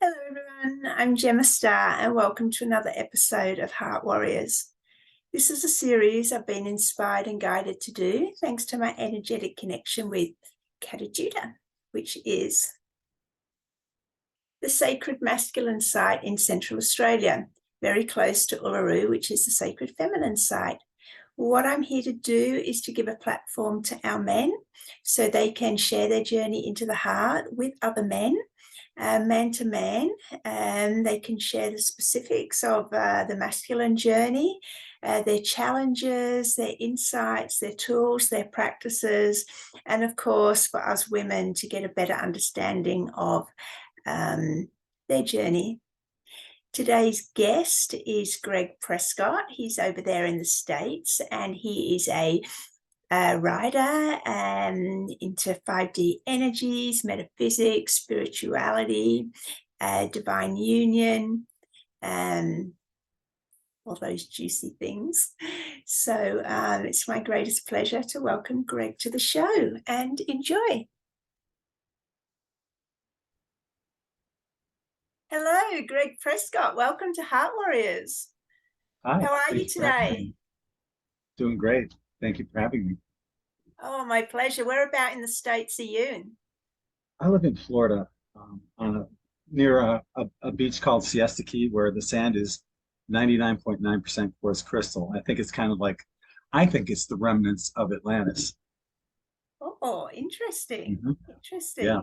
Hello, everyone. I'm Gemma Star, and welcome to another episode of Heart Warriors. This is a series I've been inspired and guided to do thanks to my energetic connection with Katajuda, which is the sacred masculine site in Central Australia, very close to Uluru, which is the sacred feminine site. What I'm here to do is to give a platform to our men so they can share their journey into the heart with other men, man to man, and they can share the specifics of the masculine journey, their challenges, their insights, their tools, their practices, and of course for us women to get a better understanding of their journey. Today's guest is Gregg Prescott. He's over there in the States, and he is a writer into 5D energies, metaphysics, spirituality, divine union, all those juicy things. So it's my greatest pleasure to welcome Gregg to the show, and enjoy. Hello, Gregg Prescott. Welcome to Heart Warriors. Hi. How are you today? Doing great. Thank you for having me. Oh, my pleasure. Whereabout in the States are you? I live in Florida, near a beach called Siesta Key, where the sand is 99.9% quartz crystal. I think it's the remnants of Atlantis. Oh, interesting. Interesting. Yeah.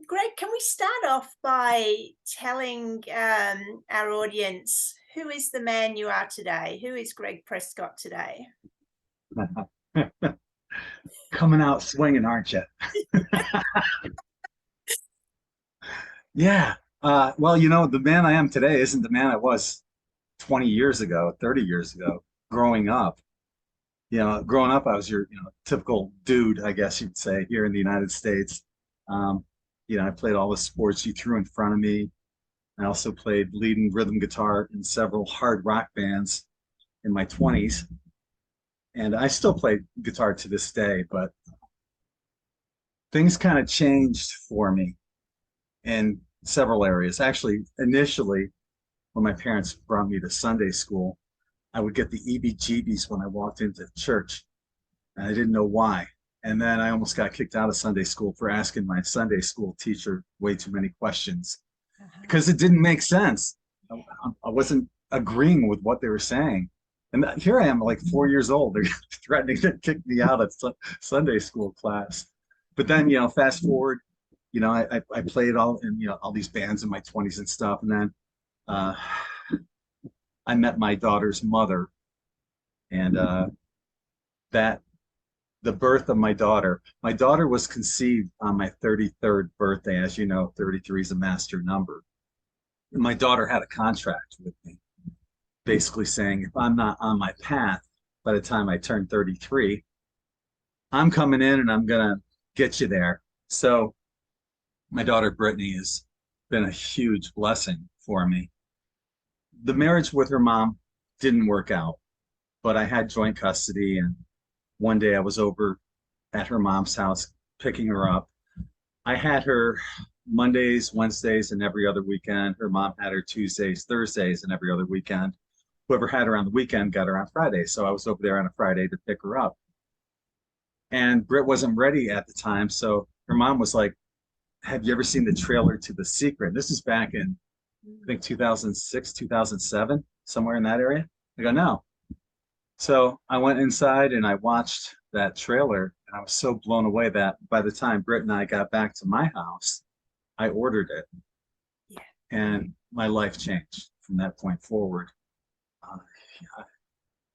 Gregg, can we start off by telling our audience who is the man you are today? Who is Gregg Prescott today? Coming out swinging, aren't you? Yeah. Well, the man I am today isn't the man I was 20 years ago, 30 years ago, growing up. Growing up, I was your, typical dude, I guess you'd say, here in the United States. I played all the sports you threw in front of me. I also played lead and rhythm guitar in several hard rock bands in my 20s. And I still play guitar to this day, but things kind of changed for me in several areas. Actually, initially, when my parents brought me to Sunday school, I would get the EBGBs when I walked into church, and I didn't know why. And then I almost got kicked out of Sunday school for asking my Sunday school teacher way too many questions because it didn't make sense. I wasn't agreeing with what they were saying. And here I am, like 4 years old. They're threatening to kick me out of Sunday school class. But then, fast forward, I played all in, all these bands in my 20s and stuff. And then I met my daughter's mother, and the birth of my daughter. My daughter was conceived on my 33rd birthday. As you know, 33 is a master number. And my daughter had a contract with me, basically saying, if I'm not on my path by the time I turn 33, I'm coming in and I'm going to get you there. So my daughter, Brittany, has been a huge blessing for me. The marriage with her mom didn't work out, but I had joint custody, and one day I was over at her mom's house picking her up. I had her Mondays, Wednesdays, and every other weekend. Her mom had her Tuesdays, Thursdays, and every other weekend. Whoever had her on the weekend got her on Friday. So I was over there on a Friday to pick her up. And Britt wasn't ready at the time. So her mom was like, have you ever seen the trailer to The Secret? This is back in, I think, 2006, 2007, somewhere in that area. I go, no. So I went inside and I watched that trailer, and I was so blown away that by the time Britt and I got back to my house, I ordered it. Yeah. And my life changed from that point forward.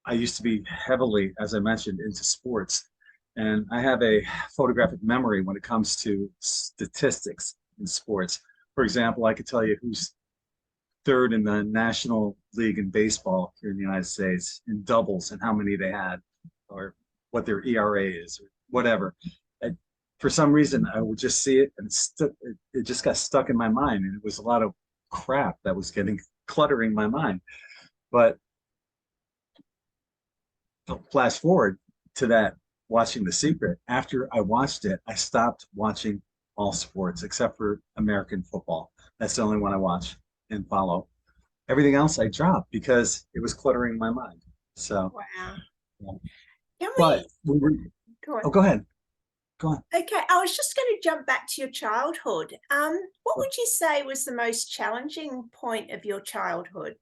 I used to be heavily, as I mentioned, into sports, and I have a photographic memory when it comes to statistics in sports. For example, I could tell you who's third in the National League in baseball here in the United States in doubles and how many they had, or what their ERA is, or whatever. For some reason, I would just see it, and it just got stuck in my mind, and it was a lot of crap that was cluttering my mind. But flash forward to that, watching The Secret. After I watched it, I stopped watching all sports except for American football. That's the only one I watch and follow. Everything else I dropped because it was cluttering my mind. So, Wow. yeah. Can But we we were, go on? oh, go ahead. Go on. Okay, I was just going to jump back to your childhood. What would you say was the most challenging point of your childhood?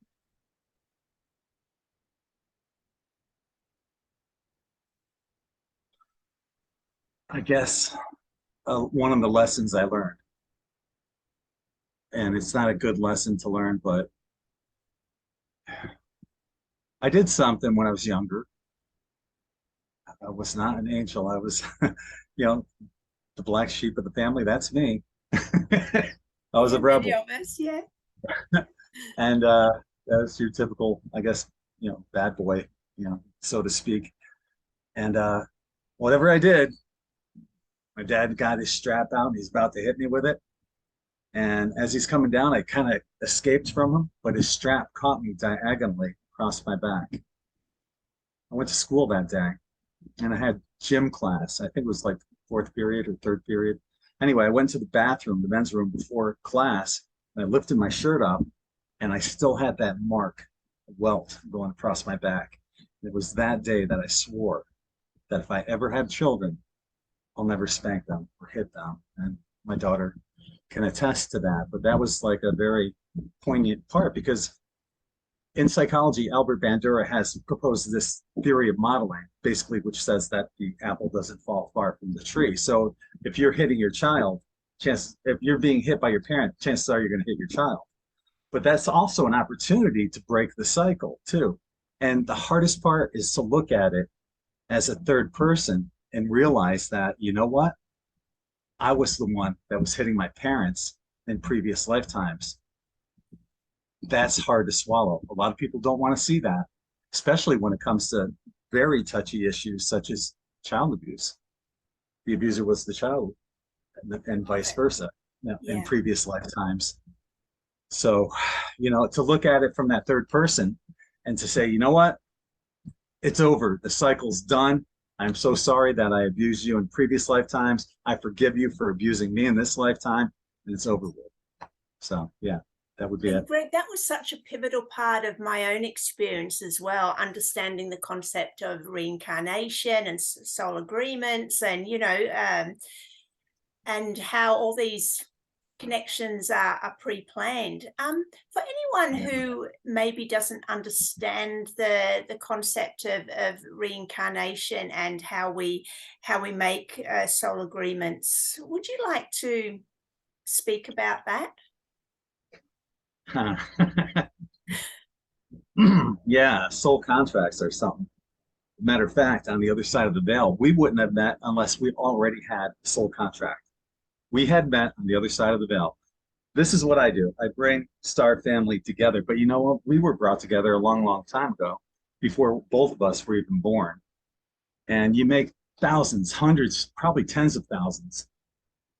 I guess one of the lessons I learned, and it's not a good lesson to learn, but I did something when I was younger. I was not an angel. I was, you know, the black sheep of the family. That's me. I was Yeah, a many rebel. of us, yeah. And that's your typical, I guess, bad boy, so to speak. And whatever I did, my dad got his strap out and he's about to hit me with it. And as he's coming down, I kind of escaped from him, but his strap caught me diagonally across my back. I went to school that day and I had gym class. I think it was like fourth period or third period. Anyway, I went to the bathroom, the men's room before class, and I lifted my shirt up and I still had that mark, a welt going across my back. And it was that day that I swore that if I ever have children, I'll never spank them or hit them. And my daughter can attest to that. But that was like a very poignant part because in psychology, Albert Bandura has proposed this theory of modeling, basically, which says that the apple doesn't fall far from the tree. So if you're hitting your child, if you're being hit by your parent, chances are you're going to hit your child. But that's also an opportunity to break the cycle too. And the hardest part is to look at it as a third person and realize that, you know what? I was the one that was hitting my parents in previous lifetimes. That's hard to swallow. A lot of people don't want to see that, especially when it comes to very touchy issues such as child abuse. The abuser was the child, and vice versa, in previous lifetimes. So, to look at it from that third person and to say, you know what? It's over. The cycle's done. I'm so sorry that I abused you in previous lifetimes. I forgive you for abusing me in this lifetime, and it's over with. So, yeah, that would be it. Greg, that was such a pivotal part of my own experience as well, understanding the concept of reincarnation and soul agreements and, and how all these connections are pre-planned. For anyone who maybe doesn't understand the concept of reincarnation and how we make soul agreements, would you like to speak about that? Yeah, soul contracts are something. Matter of fact, on the other side of the veil, we wouldn't have met unless we already had a soul contract. We had met on the other side of the veil. This is what I do. I bring Star family together. But you know what? We were brought together a long, long time ago, before both of us were even born. And you make thousands, hundreds, probably tens of thousands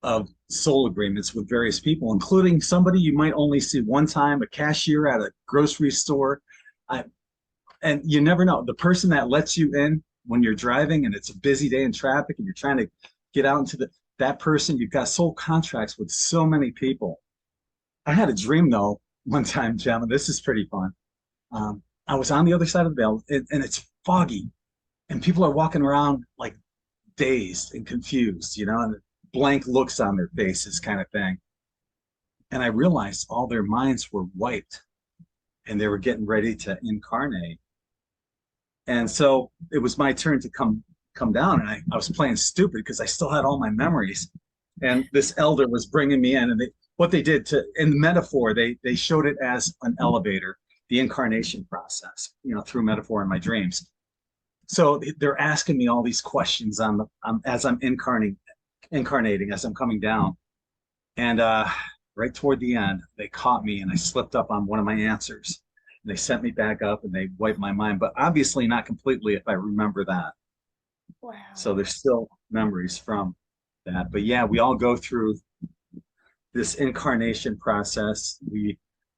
of soul agreements with various people, including somebody you might only see one time, a cashier at a grocery store. And you never know. The person that lets you in when you're driving and it's a busy day in traffic and you're trying to get out into that person, you've got soul contracts with so many people. I had a dream though one time, Gemma. This is pretty fun. I was on the other side of the veil, and it's foggy, and people are walking around like dazed and confused, and blank looks on their faces, kind of thing. And I realized all their minds were wiped, and they were getting ready to incarnate. And so it was my turn to come down, and I was playing stupid because I still had all my memories. And this elder was bringing me in, and what they did in the metaphor, they showed it as an elevator, the incarnation process, through metaphor in my dreams. So they're asking me all these questions as I'm incarnating, as I'm coming down. And right toward the end, they caught me and I slipped up on one of my answers. And they sent me back up and they wiped my mind, but obviously not completely if I remember that. Wow. So there's still memories from that. But yeah, we all go through this incarnation process. We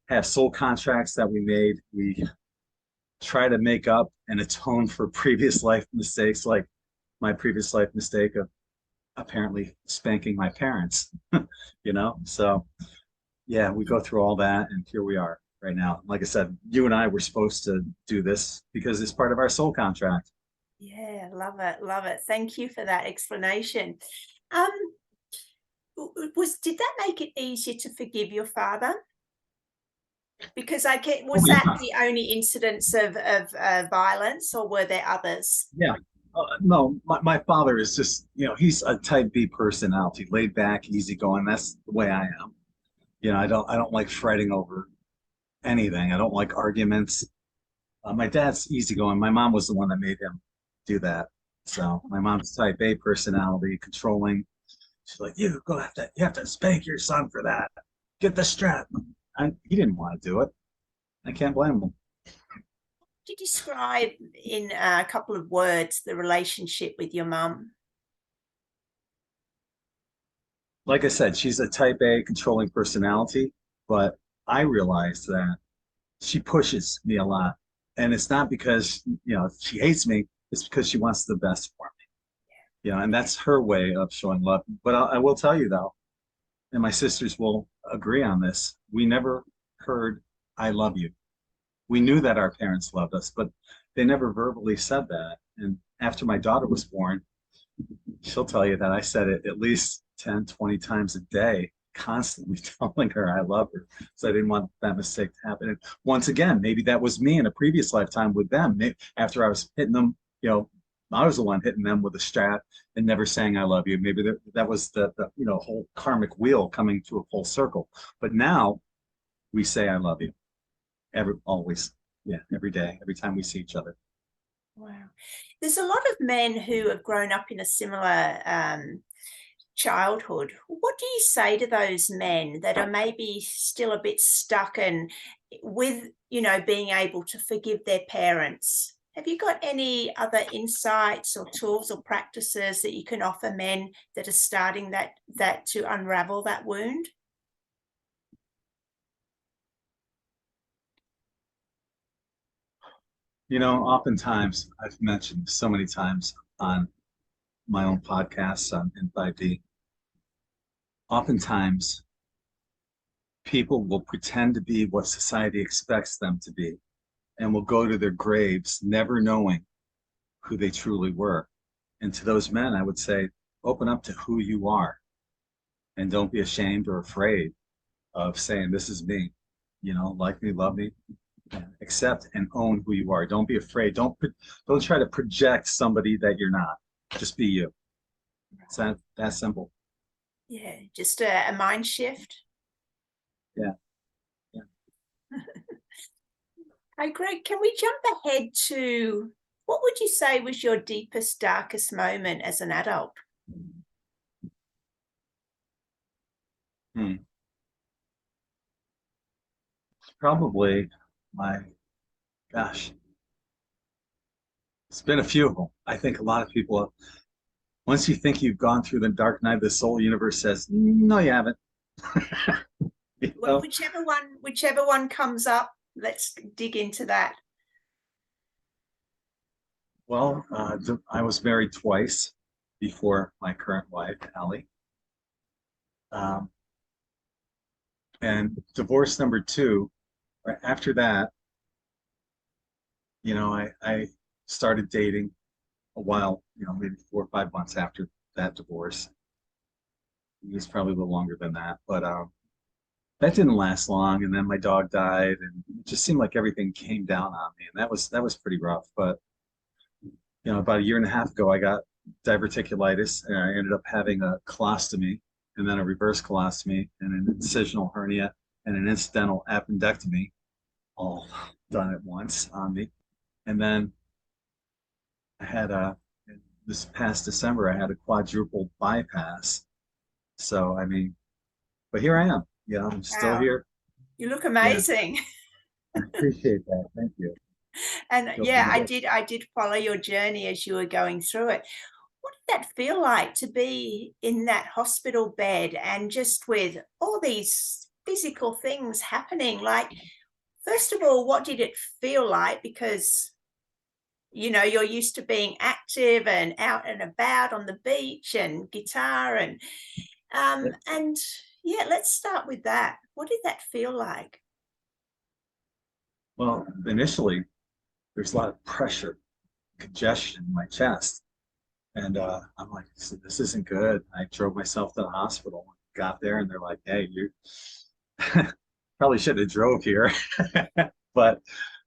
have soul contracts that we made. We try to make up and atone for previous life mistakes, like my previous life mistake of apparently spanking my parents, you know? So yeah, we go through all that and here we are right now. Like I said, you and I were supposed to do this because it's part of our soul contract. Yeah, love it, love it. Thank you for that explanation. Um, did that make it easier to forgive your father? Because Oh was that yeah. the only incidents of violence, or were there others? Yeah. No, my father is just, he's a type B personality, laid back, easygoing. That's the way I am. I don't like fretting over anything. I don't like arguments. My dad's easygoing. My mom was the one that made him do that. So my mom's type A personality, controlling. She's like, you have to spank your son for that. Get the strap. He didn't want to do it. I can't blame him. Could you describe in a couple of words the relationship with your mum? Like I said, she's a type A controlling personality, but I realized that she pushes me a lot. And it's not because, she hates me, it's because she wants the best for me. And that's her way of showing love. But I will tell you though, and my sisters will agree on this, we never heard I love you. We knew that our parents loved us, but they never verbally said that. And after my daughter was born, she'll tell you that I said it at least 10, 20 times a day, constantly telling her I love her. So I didn't want that mistake to happen. And once again, maybe that was me in a previous lifetime with them. After I was hitting them, I was the one hitting them with a strap and never saying I love you. Maybe that was the whole karmic wheel coming to a full circle. But now we say I love you always. Yeah, every day, every time we see each other. Wow. There's a lot of men who have grown up in a similar childhood. What do you say to those men that are maybe still a bit stuck and with, being able to forgive their parents? Have you got any other insights or tools or practices that you can offer men that are starting that to unravel that wound? Oftentimes I've mentioned so many times on my own podcasts in 5D, oftentimes people will pretend to be what society expects them to be and will go to their graves never knowing who they truly were. And to those men, I would say, open up to who you are and don't be ashamed or afraid of saying, this is me, like me, love me, accept and own who you are. Don't be afraid. Don't try to project somebody that you're not. Just be you. It's that simple. Yeah, just a mind shift. Yeah. Yeah. Hey, Greg, can we jump ahead to what would you say was your deepest, darkest moment as an adult? Hmm. Probably my gosh. It's been a few of them. I think a lot of people, once you think you've gone through the dark night of the soul, universe says, no, you haven't. Well, whichever one comes up, let's dig into that. Well, I was married twice before my current wife, Allie. Um, and divorce number two, right after that, I started dating a while, maybe 4 or 5 months after that divorce. It was probably a little longer than that, but that didn't last long. And then my dog died, and it just seemed like everything came down on me, and that was pretty rough. But about a year and a half ago, I got diverticulitis, and I ended up having a colostomy, and then a reverse colostomy, and an incisional hernia, and an incidental appendectomy, all done at once on me. And then I had this past December, I had a quadruple bypass. So, I mean, but here I am. I'm still Wow, here. you look Yeah, amazing. I appreciate that. Thank you. And Feel yeah, pretty good. I did follow your journey as you were going through it. What did that feel like to be in that hospital bed and just with all these physical things happening? Like, first of all, what did it feel like? Because you're used to being active and out and about on the beach and guitar and yeah, let's start with that. What did that feel like? Well, initially, there's a lot of pressure, congestion in my chest. And I'm like, this isn't good. I drove myself to the hospital, got there, and they're like, hey, you probably shouldn't have drove here. But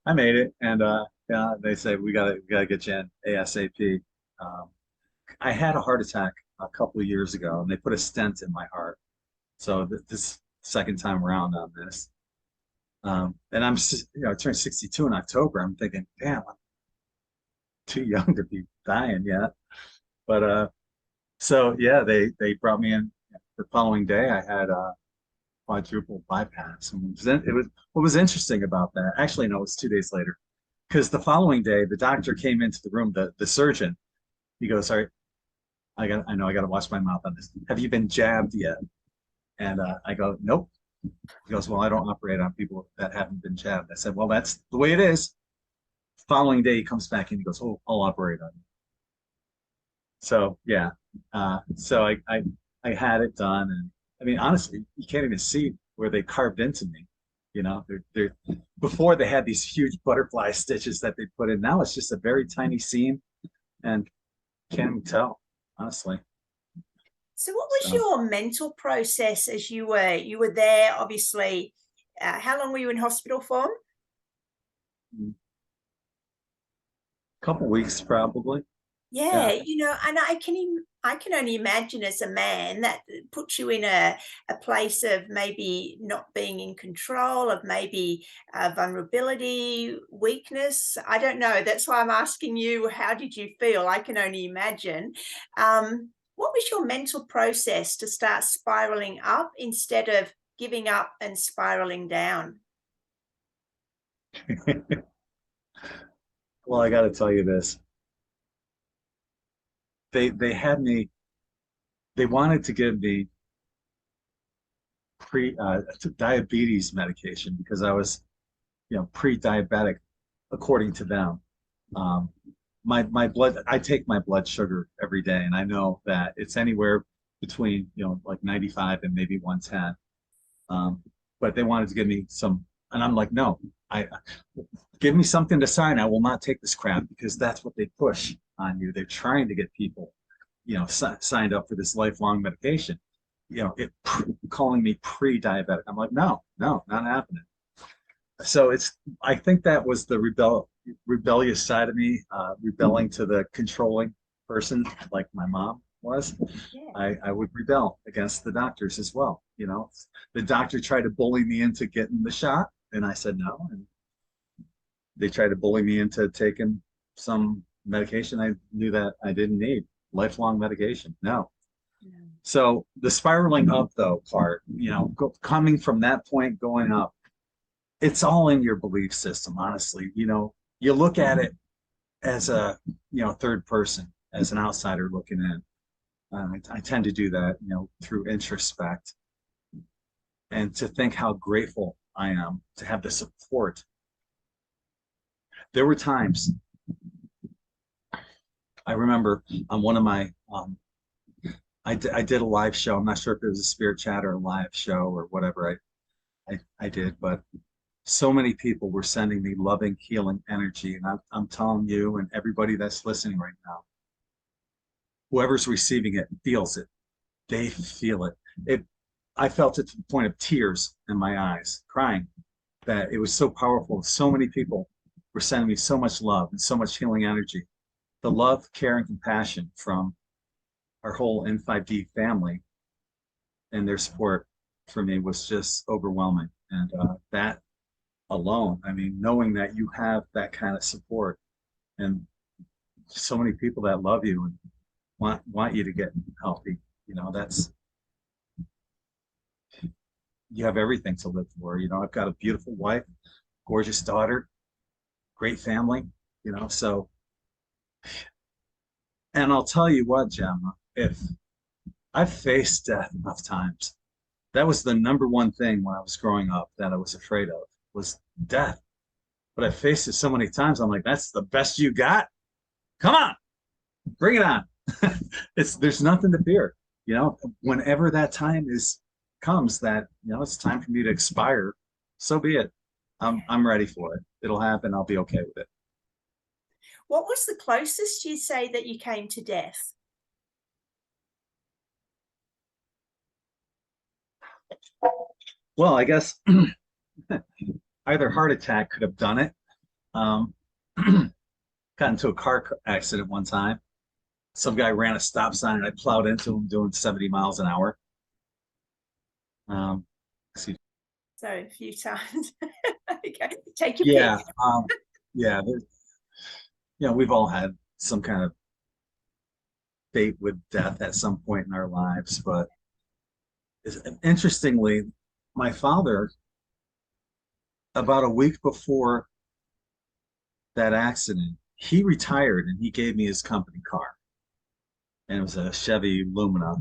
I made it. And yeah, they say we gotta get you in ASAP. Um, I had a heart attack a couple of years ago, and they put a stent in my heart. So this second time around on this. And I turned 62 in October. I'm thinking, damn, I'm too young to be dying yet. But so yeah, they brought me in the following day. I had a quadruple bypass, and it was what was interesting about that. Actually, no, it was 2 days later, because the following day the doctor came into the room. The surgeon, he goes, "All right, I know I got to wash my mouth on this. Have you been jabbed yet?" And I go, "Nope." He goes, "Well, I don't operate on people that haven't been jabbed." I said, "Well, that's the way it is." Following day, he comes back and he goes, "Oh, I'll operate on you." So yeah, so I had it done, and I mean honestly, you can't even see where they carved into me. They're before they had these huge butterfly stitches that they put in. Now it's just a very tiny seam, and can't even tell honestly. So what was So your mental process as you were there, obviously? How long were you in hospital for? a couple weeks probably. Yeah, Yeah. and I can only imagine as a man that puts you in a place of maybe not being in control, of maybe vulnerability, weakness. I don't know. That's why I'm asking you, how did you feel? I can only imagine. What was your mental process to start spiraling up instead of giving up and spiraling down? Well, I got to tell you this. They had me. They wanted to give me pre diabetes medication because I was, pre-diabetic according to them. Um, my blood, I take my blood sugar every day, and I know that it's anywhere between, like 95 and maybe 110. But they wanted to give me some, and I'm like, no, I give me something to sign. I will not take this crap because that's what they push on you. They're trying to get people, signed up for this lifelong medication. Calling me pre-diabetic. I'm like, no, no, not happening. So I think that was the rebellious side of me, rebelling to the controlling person like my mom was. Yeah. I would rebel against the doctors as well. The doctor tried to bully me into getting the shot, and I said no. And they tried to bully me into taking some medication I knew that I didn't need, lifelong medication. No. So the spiraling up though part, coming from that point going up, it's all in your belief system, honestly. You look at it as a, third person, as an outsider looking in. I tend to do that, through introspect and to think how grateful I am to have the support. There were times I remember on one of my, I did a live show. I'm not sure if it was a spirit chat or a live show or whatever I did, but so many people were sending me loving, healing energy. And I'm telling you and everybody that's listening right now, whoever's receiving it feels it. They feel it. I felt it to the point of tears in my eyes, crying, that it was so powerful. So many people were sending me so much love and so much healing energy. The love, care, and compassion from our whole N5D family and their support for me was just overwhelming. And that alone, I mean, knowing that you have that kind of support and so many people that love you and want you to get healthy, that's you have everything to live for. I've got a beautiful wife, gorgeous daughter, great family, so and I'll tell you what, Gemma, if I've faced death enough times, that was the number one thing when I was growing up that I was afraid of was death. But I faced it so many times, I'm like, that's the best you got. come on, bring it on. There's nothing to fear. Whenever that time comes that, it's time for me to expire, so be it. I'm ready for it. It'll happen. I'll be okay with it. What was the closest you say that you came to death? Well, I guess either heart attack could have done it. Um, got into a car accident one time. Some guy ran a stop sign and I plowed into him doing 70 miles an hour. Excuse me. So a few times. Okay, take your Yeah. pick. Yeah. We've all had some kind of fate with death at some point in our lives. But interestingly, my father, about a week before that accident, he retired and he gave me his company car. And it was a Chevy Lumina.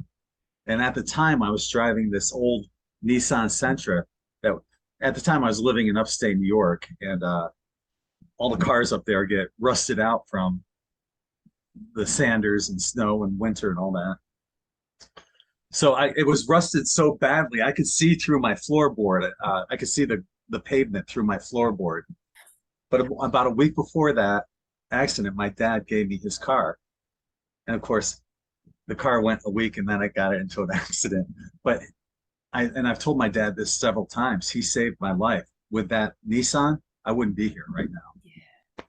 And at the time, I was driving this old Nissan Sentra that at the time I was living in upstate New York, and all the cars up there get rusted out from the sanders and snow and winter and all that. So it was rusted so badly, I could see through my floorboard. I could see the pavement through my floorboard. But about a week before that accident, my dad gave me his car. And of course, the car went a week and then I got it into an accident. But I've told my dad this several times. He saved my life. With that Nissan, I wouldn't be here right now.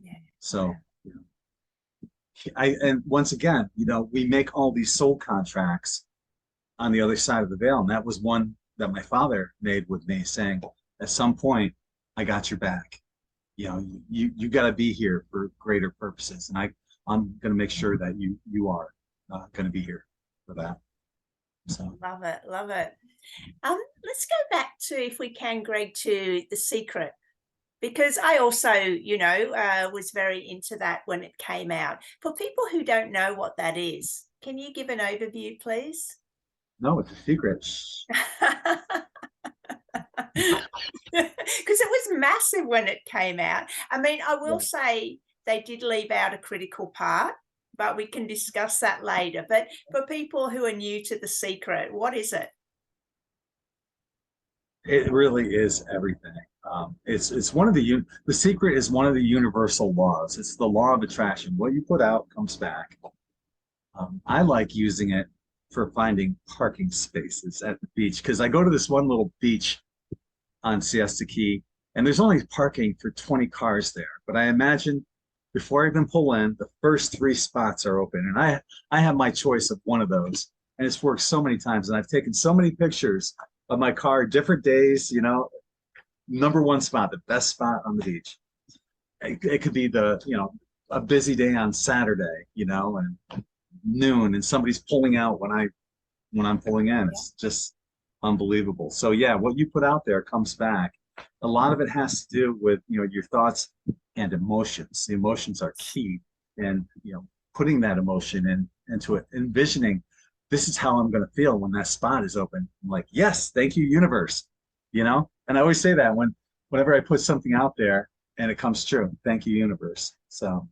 Yeah. So, and once again, we make all these soul contracts on the other side of the veil. And that was one that my father made with me, saying, at some point, I got your back. You got to be here for greater purposes. And I'm going to make sure that you are going to be here for that. So. Love it. Love it. Let's go back to, if we can, Greg, to The Secret, because I also, was very into that when it came out. For people who don't know what that is, can you give an overview, please? No, it's a secret. Because it was massive when it came out. I mean, I will say they did leave out a critical part, but we can discuss that later. But for people who are new to The Secret, what is it? It really is everything. It's one of the secret is one of the universal laws. It's the law of attraction. What you put out comes back. I like using it for finding parking spaces at the beach, because I go to this one little beach on Siesta Key, and there's only parking for 20 cars there. But I imagine before I even pull in, the first 3 spots are open, and I have my choice of one of those. And it's worked so many times, and I've taken so many pictures of my car, different days, number one spot, the best spot on the beach. It could be a busy day on Saturday, and noon, and somebody's pulling out when I'm pulling in. It's just unbelievable. So yeah, what you put out there comes back. A lot of it has to do with, your thoughts and emotions. The emotions are key, and, putting that emotion into it, envisioning, this is how I'm going to feel when that spot is open. I'm like, yes, thank you, universe. And I always say that whenever I put something out there and it comes true, thank you, universe. So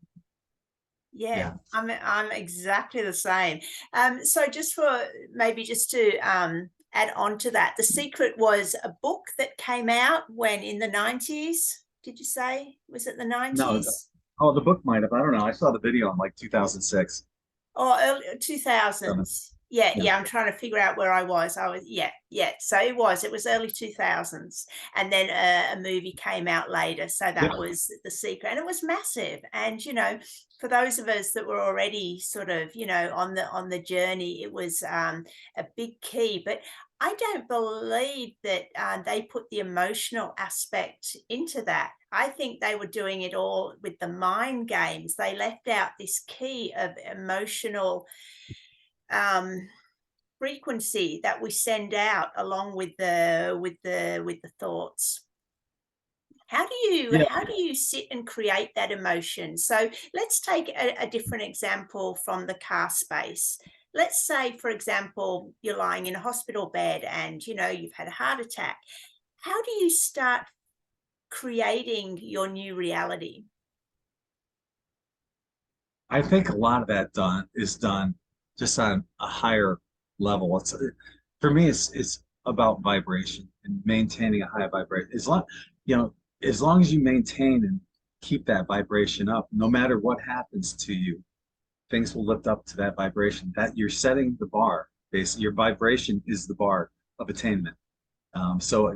yeah. I'm exactly the same. So just to add on to that, The Secret was a book that came out when, in the 90s, did you say? Was it the 90s? No, the book might have. I don't know. I saw the video in like 2006. Or early 2000s. Yeah, I'm trying to figure out where I was. So it was early 2000s. And then a movie came out later. So that was The Secret. And it was massive. And, for those of us that were already sort of, on the journey, it was a big key. But I don't believe that they put the emotional aspect into that. I think they were doing it all with the mind games. They left out this key of emotional frequency that we send out along with the thoughts. How do you sit and create that emotion? So let's take a different example from the car space. Let's say, for example, you're lying in a hospital bed and you've had a heart attack. How do you start creating your new reality? I think a lot of that is done just on a higher level. It's for me, it's about vibration and maintaining a high vibration. You know, as long as you maintain and keep that vibration up, no matter what happens to you, things will lift up to that vibration. That you're setting the bar. Basically, your vibration is the bar of attainment. So,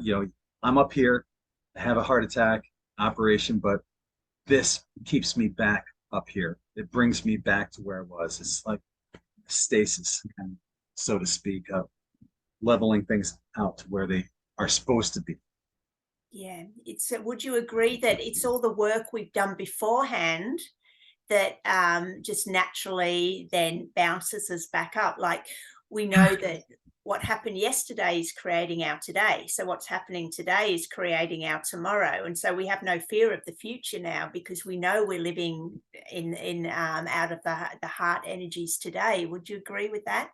I'm up here, I have a heart attack, operation, but this keeps me back up here. It brings me back to where I was. It's like stasis, and so to speak, of leveling things out to where they are supposed to be. Yeah, it's. Would you agree that it's all the work we've done beforehand that just naturally then bounces us back up? Like we know that what happened yesterday is creating our today. So what's happening today is creating our tomorrow. And so we have no fear of the future now because we know we're living in out of the heart energies today. Would you agree with that?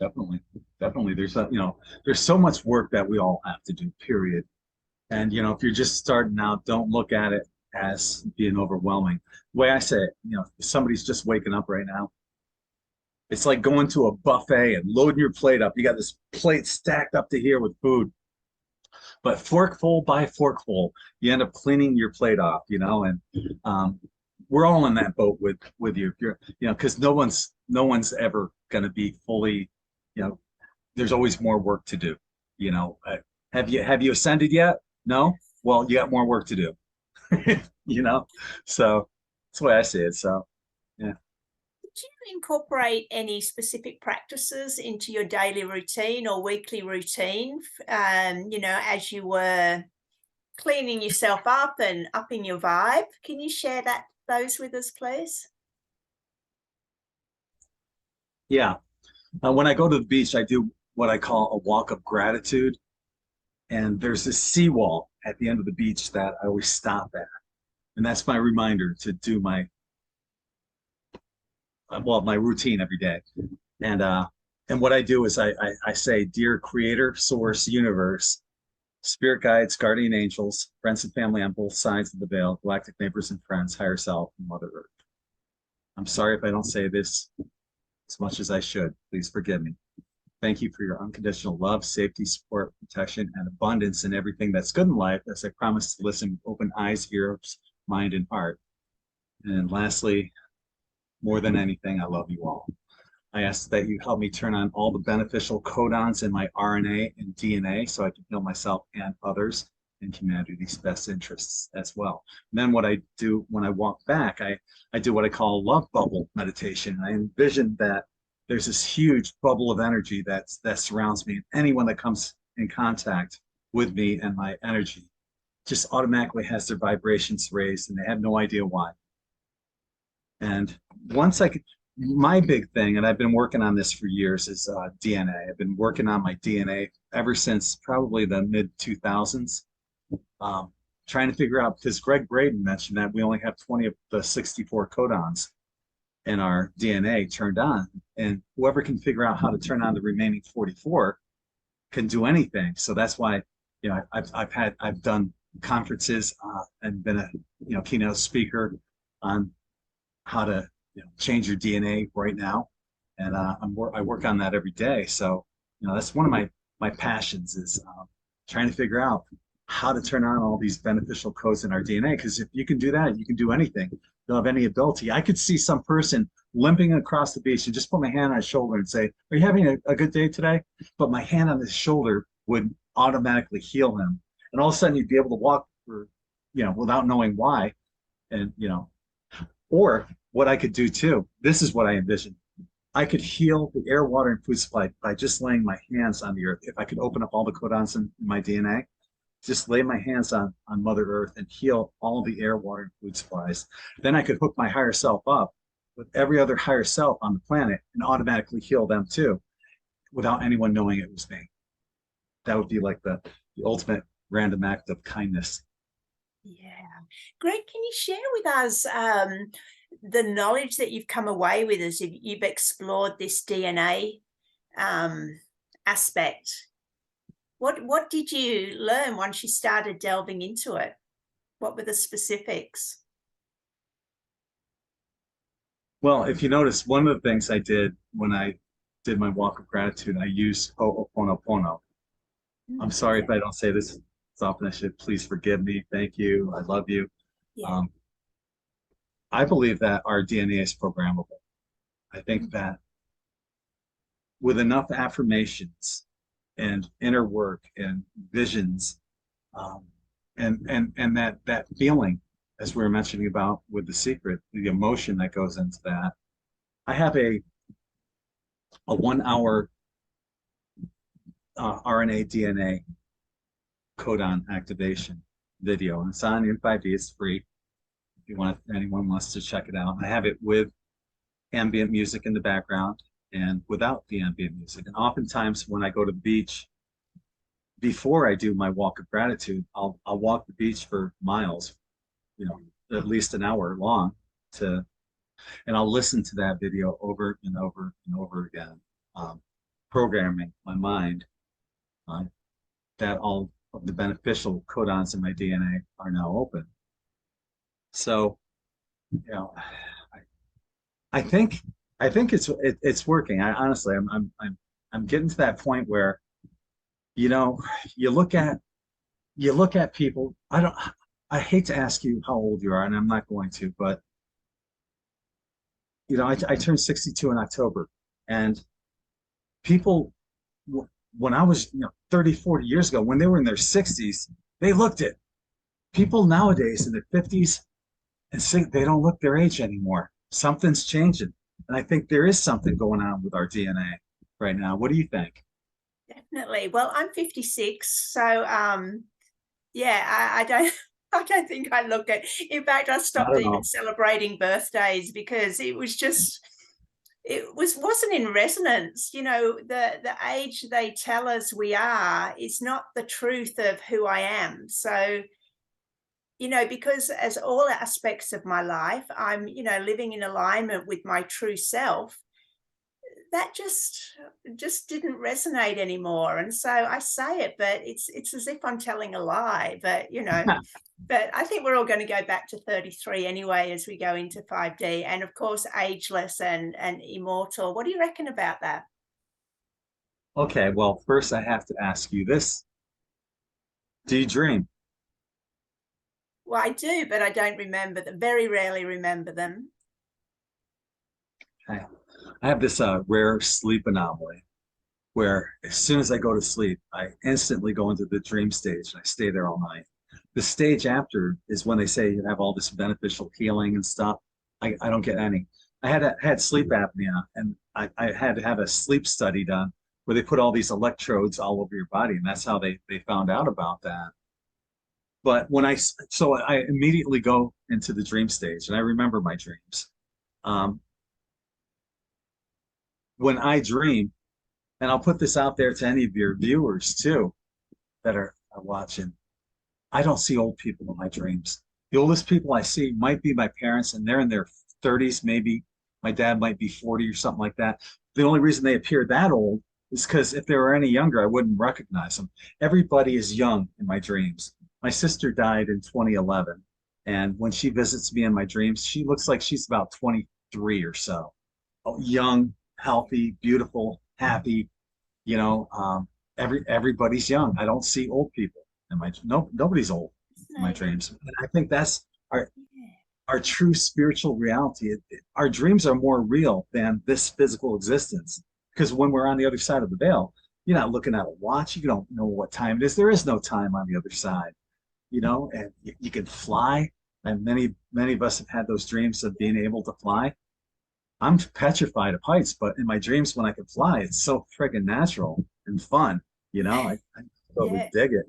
Definitely, definitely. There's so much work that we all have to do, period. And if you're just starting out, don't look at it as being overwhelming. The way I say it, if somebody's just waking up right now, it's like going to a buffet and loading your plate up. You got this plate stacked up to here with food, but forkful by forkful, you end up cleaning your plate off, and we're all in that boat with you. If you're, because no one's ever going to be fully, you know, there's always more work to do. You know, have you ascended yet? No. Well, you got more work to do. you know, so that's the way I see it. So yeah. Did you incorporate any specific practices into your daily routine or weekly routine, as you were cleaning yourself up and upping your vibe? Can you share those with us, please? Yeah. When I go to the beach, I do what I call a walk of gratitude. And there's this seawall at the end of the beach that I always stop at. And that's my reminder to do my routine every day. And what I do is I say, dear creator, source, universe, spirit guides, guardian angels, friends and family on both sides of the veil, galactic neighbors and friends, higher self, and Mother Earth. I'm sorry if I don't say this as much as I should. Please forgive me. Thank you for your unconditional love, safety, support, protection, and abundance in everything that's good in life, as I promise to listen with open eyes, ears, mind, and heart. And lastly, more than anything, I love you all. I ask that you help me turn on all the beneficial codons in my RNA and DNA so I can heal myself and others in humanity's best interests as well. And then what I do when I walk back, I do what I call a love bubble meditation. I envision that there's this huge bubble of energy that surrounds me. And anyone that comes in contact with me and my energy just automatically has their vibrations raised and they have no idea why. And once I could, my big thing, and I've been working on this for years, is DNA. I've been working on my DNA ever since probably the mid 2000s, trying to figure out, because Gregg Braden mentioned that we only have 20 of the 64 codons in our DNA turned on, and whoever can figure out how to turn on the remaining 44 can do anything. So that's why, I've done conferences and been a keynote speaker on how to change your DNA right now, and I work on that every day. So that's one of my passions is trying to figure out how to turn on all these beneficial codes in our DNA. Because if you can do that, you can do anything. You'll have any ability. I could see some person limping across the beach and just put my hand on his shoulder and say, "Are you having a good day today?" But my hand on his shoulder would automatically heal him, and all of a sudden you'd be able to walk for without knowing why, and or what I could do too, this is what I envision. I could heal the air, water, and food supply by just laying my hands on the earth. If I could open up all the codons in my DNA, just lay my hands on Mother Earth and heal all the air, water, and food supplies. Then I could hook my higher self up with every other higher self on the planet and automatically heal them too, without anyone knowing it was me. That would be like the ultimate random act of kindness. Yeah. Greg, can you share with us the knowledge that you've come away with as you've explored this DNA aspect? What did you learn once you started delving into it? What were the specifics? Well, if you notice, one of the things I did when I did my walk of gratitude, I used Ho'oponopono. I'm sorry if Yeah, I don't say this as often as I should. Please forgive me. Thank you. I love you. yeah. Um, I believe that our DNA is programmable. I think that with enough affirmations and inner work and visions, um, and that feeling, as we were mentioning about with the secret, the emotion that goes into that. I have a 1 hour RNA DNA codon activation video, and it's on in5D. It's free if you want, if anyone wants to check it out. I have it with ambient music in the background and without the ambient music. And oftentimes when I go to the beach, before I do my walk of gratitude, I'll walk the beach for miles, you know, at least an hour long, to and I'll listen to that video over and over and over again, um, programming my mind uh, that all of the beneficial codons in my DNA are now open. So, you know, I think it's working. I honestly, I'm getting to that point where, you know, you look at you look at people. I hate to ask you how old you are, and I'm not going to, but you know, I turned 62 in October, and people, when I was, 30, 40 years ago, when they were in their 60s, they looked at people nowadays in their 50s and say they don't look their age anymore. Something's changing. And I think there is something going on with our DNA right now. What do you think? Definitely. Well, I'm 56, so yeah, I don't I don't think I look it. In fact, I Not stopped at even all. celebrating birthdays because it wasn't in resonance. The age they tell us we are is not the truth of who I am. So, because as all aspects of my life, I'm, living in alignment with my true self, that just didn't resonate anymore. And so I say it, but it's as if I'm telling a lie. But I think we're all going to go back to 33 anyway as we go into 5D, and of course ageless and immortal. What do you reckon about that? Okay, well, first I have to ask you this. Do you dream? Well, I do, but I don't remember them. Very rarely remember them. Okay. I have this rare sleep anomaly where as soon as I go to sleep, I instantly go into the dream stage and I stay there all night. The stage after is when they say you have all this beneficial healing and stuff. I don't get any. I had sleep apnea, and I had to have a sleep study done where they put all these electrodes all over your body, and that's how they found out about that. But so I immediately go into the dream stage, and I remember my dreams. Um, when I dream, and I'll put this out there to any of your viewers too that are watching. I don't see old people in my dreams. The oldest people I see might be my parents, and they're in their 30s, maybe. My dad might be 40 or something like that. The only reason they appear that old is because if they were any younger, I wouldn't recognize them. Everybody is young in my dreams. My sister died in 2011, and when she visits me in my dreams, she looks like she's about 23 or so. Oh, young, healthy, beautiful, happy. You know, everybody's young. I don't see old people in my no nobody's old in my Fascinating. dreams. And I think that's our Yeah. our true spiritual reality. Our dreams are more real than this physical existence. Because when we're on the other side of the veil, you're not looking at a watch. You don't know what time it is. There is no time on the other side, and you can fly. And many of us have had those dreams of being able to fly. I'm petrified of heights, but in my dreams when I can fly, it's so friggin' natural and fun. I totally Yeah. dig it.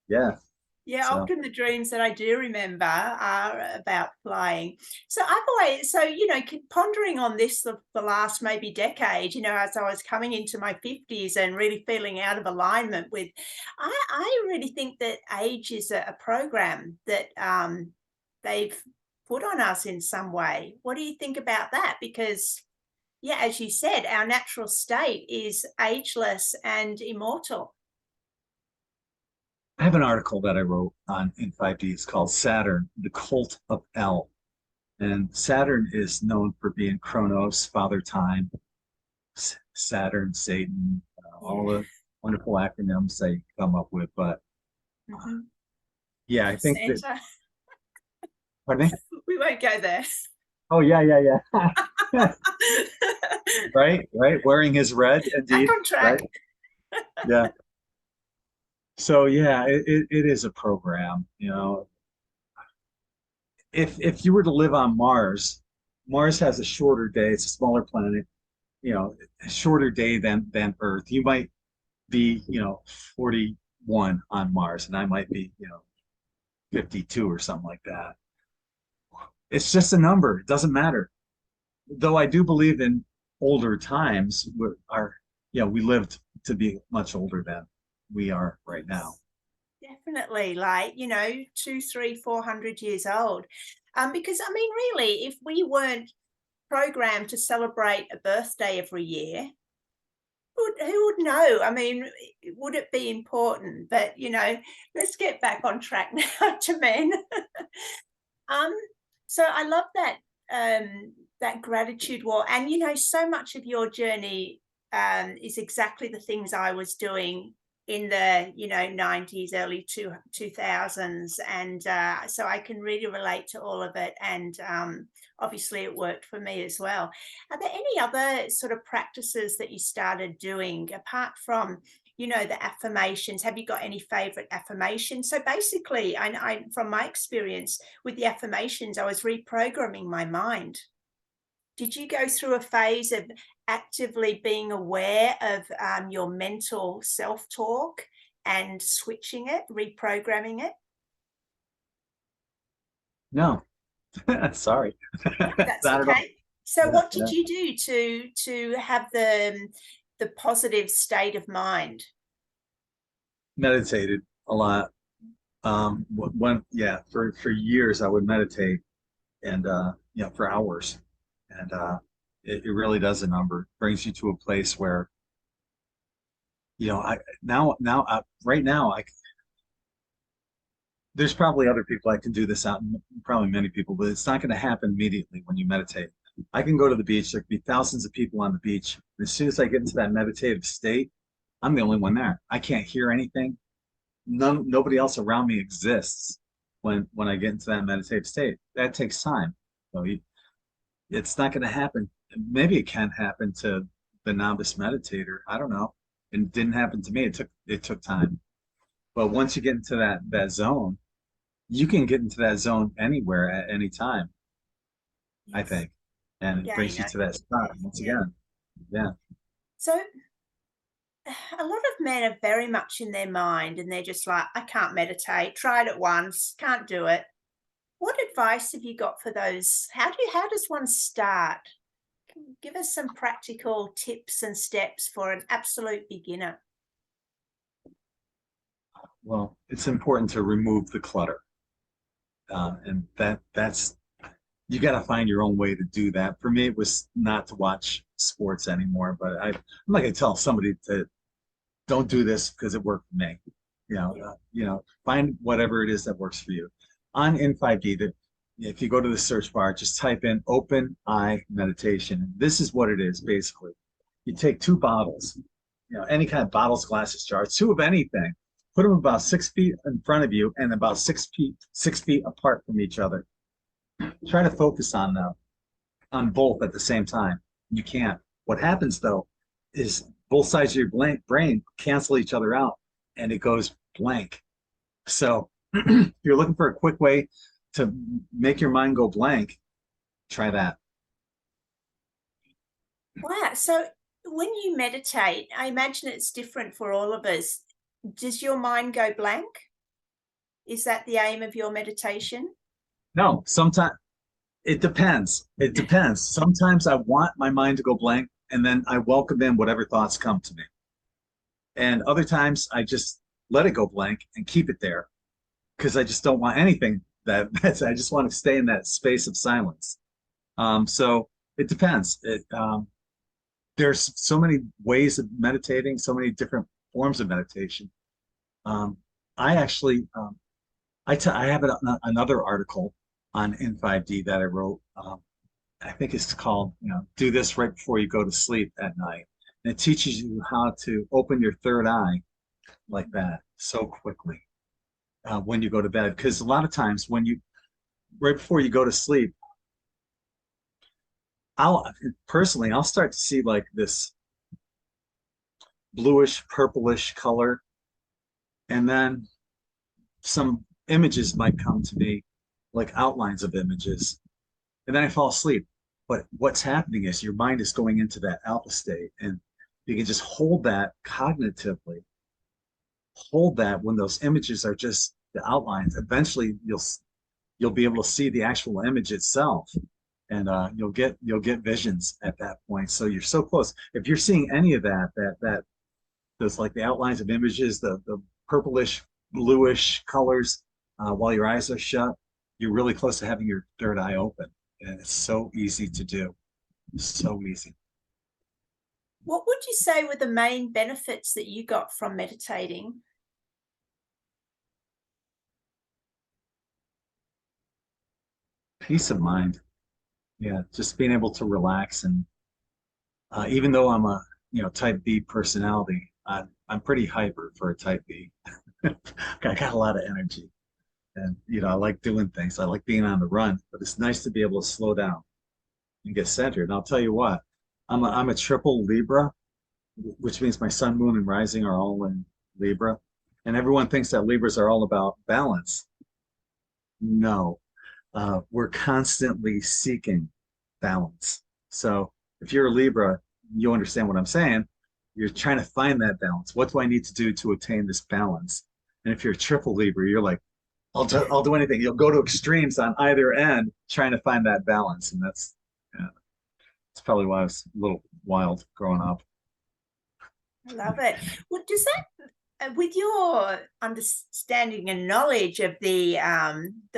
Yeah. Yeah, So often the dreams that I do remember are about flying. So I've always, so, keep pondering on this the last maybe decade, as I was coming into my 50s and really feeling out of alignment with, I really think that age is a program that they've put on us in some way. What do you think about that? Because, yeah, as you said, our natural state is ageless and immortal. I have an article that I wrote on in 5D. It's called Saturn, the Cult of L. And Saturn is known for being Chronos, Father Time, Saturn, Satan, all Yeah. the wonderful acronyms they come up with. But Mm-hmm. yeah, I think that, Santa. pardon me? We won't go there. Oh, yeah, yeah, yeah. Right, right. Wearing his red, Back indeed. on track. Right. Yeah. So yeah, it is a program. If you were to live on Mars, Mars has a shorter day. It's a smaller planet. A shorter day than Earth. You might be 41 on Mars, and I might be 52 or something like that. It's just a number. It doesn't matter. Though I do believe in older times, we lived to be much older than we are right now. Definitely, like, 2, 3, 400 years old. Because I mean, really, if we weren't programmed to celebrate a birthday every year, who would know? I mean, would it be important? But let's get back on track now to men. um, so I love that gratitude wall, and so much of your journey is exactly the things I was doing in the 90s, early 2000s, and so I can really relate to all of it, and obviously it worked for me as well. Are there any other sort of practices that you started doing apart from the affirmations? Have you got any favorite affirmations? So basically, I from my experience with the affirmations, I was reprogramming my mind. Did you go through a phase of actively being aware of your mental self-talk and switching it, reprogramming it? No, sorry, That's not at all. okay. So Yeah, what did yeah. you do to have the positive state of mind? Meditated a lot. For years I would meditate, and for hours, and it really does a number. Brings you to a place where I now right now there's probably other people I can do this out, probably many people, but it's not going to happen immediately when you meditate. I can go to the beach. There could be thousands of people on the beach. And as soon as I get into that meditative state, I'm the only one there. I can't hear anything. Nobody else around me exists when I get into that meditative state. That takes time. So it's not going to happen. Maybe it can happen to the novice meditator. I don't know. It didn't happen to me. It took time. But once you get into that zone, you can get into that zone anywhere at any time, I Yes. think. And it Again, brings you to that spot once yeah. again. Yeah. So a lot of men are very much in their mind and they're just like, I can't meditate, tried it once, can't do it. What advice have you got for those? How does one start? Give us some practical tips and steps for an absolute beginner. Well, it's important to remove the clutter. And that's you got to find your own way to do that. For me, it was not to watch sports anymore, but I'm not going to tell somebody to don't do this because it worked for me. Find whatever it is that works for you. On N5D, if you go to the search bar, just type in open eye meditation. This is what it is basically. You take two bottles, any kind of bottles, glasses, jars, two of anything, put them about 6 feet in front of you and about 6 feet apart from each other. Try to focus on them, on both at the same time. You can't. What happens though is both sides of your brain cancel each other out and it goes blank. So if you're looking for a quick way to make your mind go blank, try that. Wow. So when you meditate, I imagine it's different for all of us. Does your mind go blank? Is that the aim of your meditation? No, sometimes it depends. It depends. Sometimes I want my mind to go blank and then I welcome in whatever thoughts come to me. And other times I just let it go blank and keep it there because I just don't want anything I just want to stay in that space of silence. So it depends. There's so many ways of meditating, so many different forms of meditation. Um, I actually, I have another article on N5D that I wrote. I think it's called, do this right before you go to sleep at night. And it teaches you how to open your third eye like that so quickly when you go to bed. Because a lot of times right before you go to sleep, I'll start to see like this bluish, purplish color. And then some images might come to me, like outlines of images. And then I fall asleep. But what's happening is your mind is going into that alpha state. And you can just hold that cognitively, hold that when those images are just the outlines. Eventually you'll be able to see the actual image itself. And you'll get visions at that point. So you're so close. If you're seeing any of that those like the outlines of images, the purplish, bluish colors while your eyes are shut, you're really close to having your third eye open. And it's so easy to do. So easy. What would you say were the main benefits that you got from meditating? Peace of mind. Yeah, just being able to relax. And even though I'm a type B personality, I'm pretty hyper for a type B. I got a lot of energy. And I like doing things. I like being on the run, but it's nice to be able to slow down and get centered. And I'll tell you what, I'm a triple Libra, which means my sun, moon, and rising are all in Libra. And everyone thinks that Libras are all about balance. No, we're constantly seeking balance. So if you're a Libra, you understand what I'm saying. You're trying to find that balance. What do I need to do to attain this balance? And if you're a triple Libra, you're like, I'll do anything. You'll go to extremes on either end trying to find that balance. And that's probably why I was a little wild growing up. I love it. Well, does that, with your understanding and knowledge of the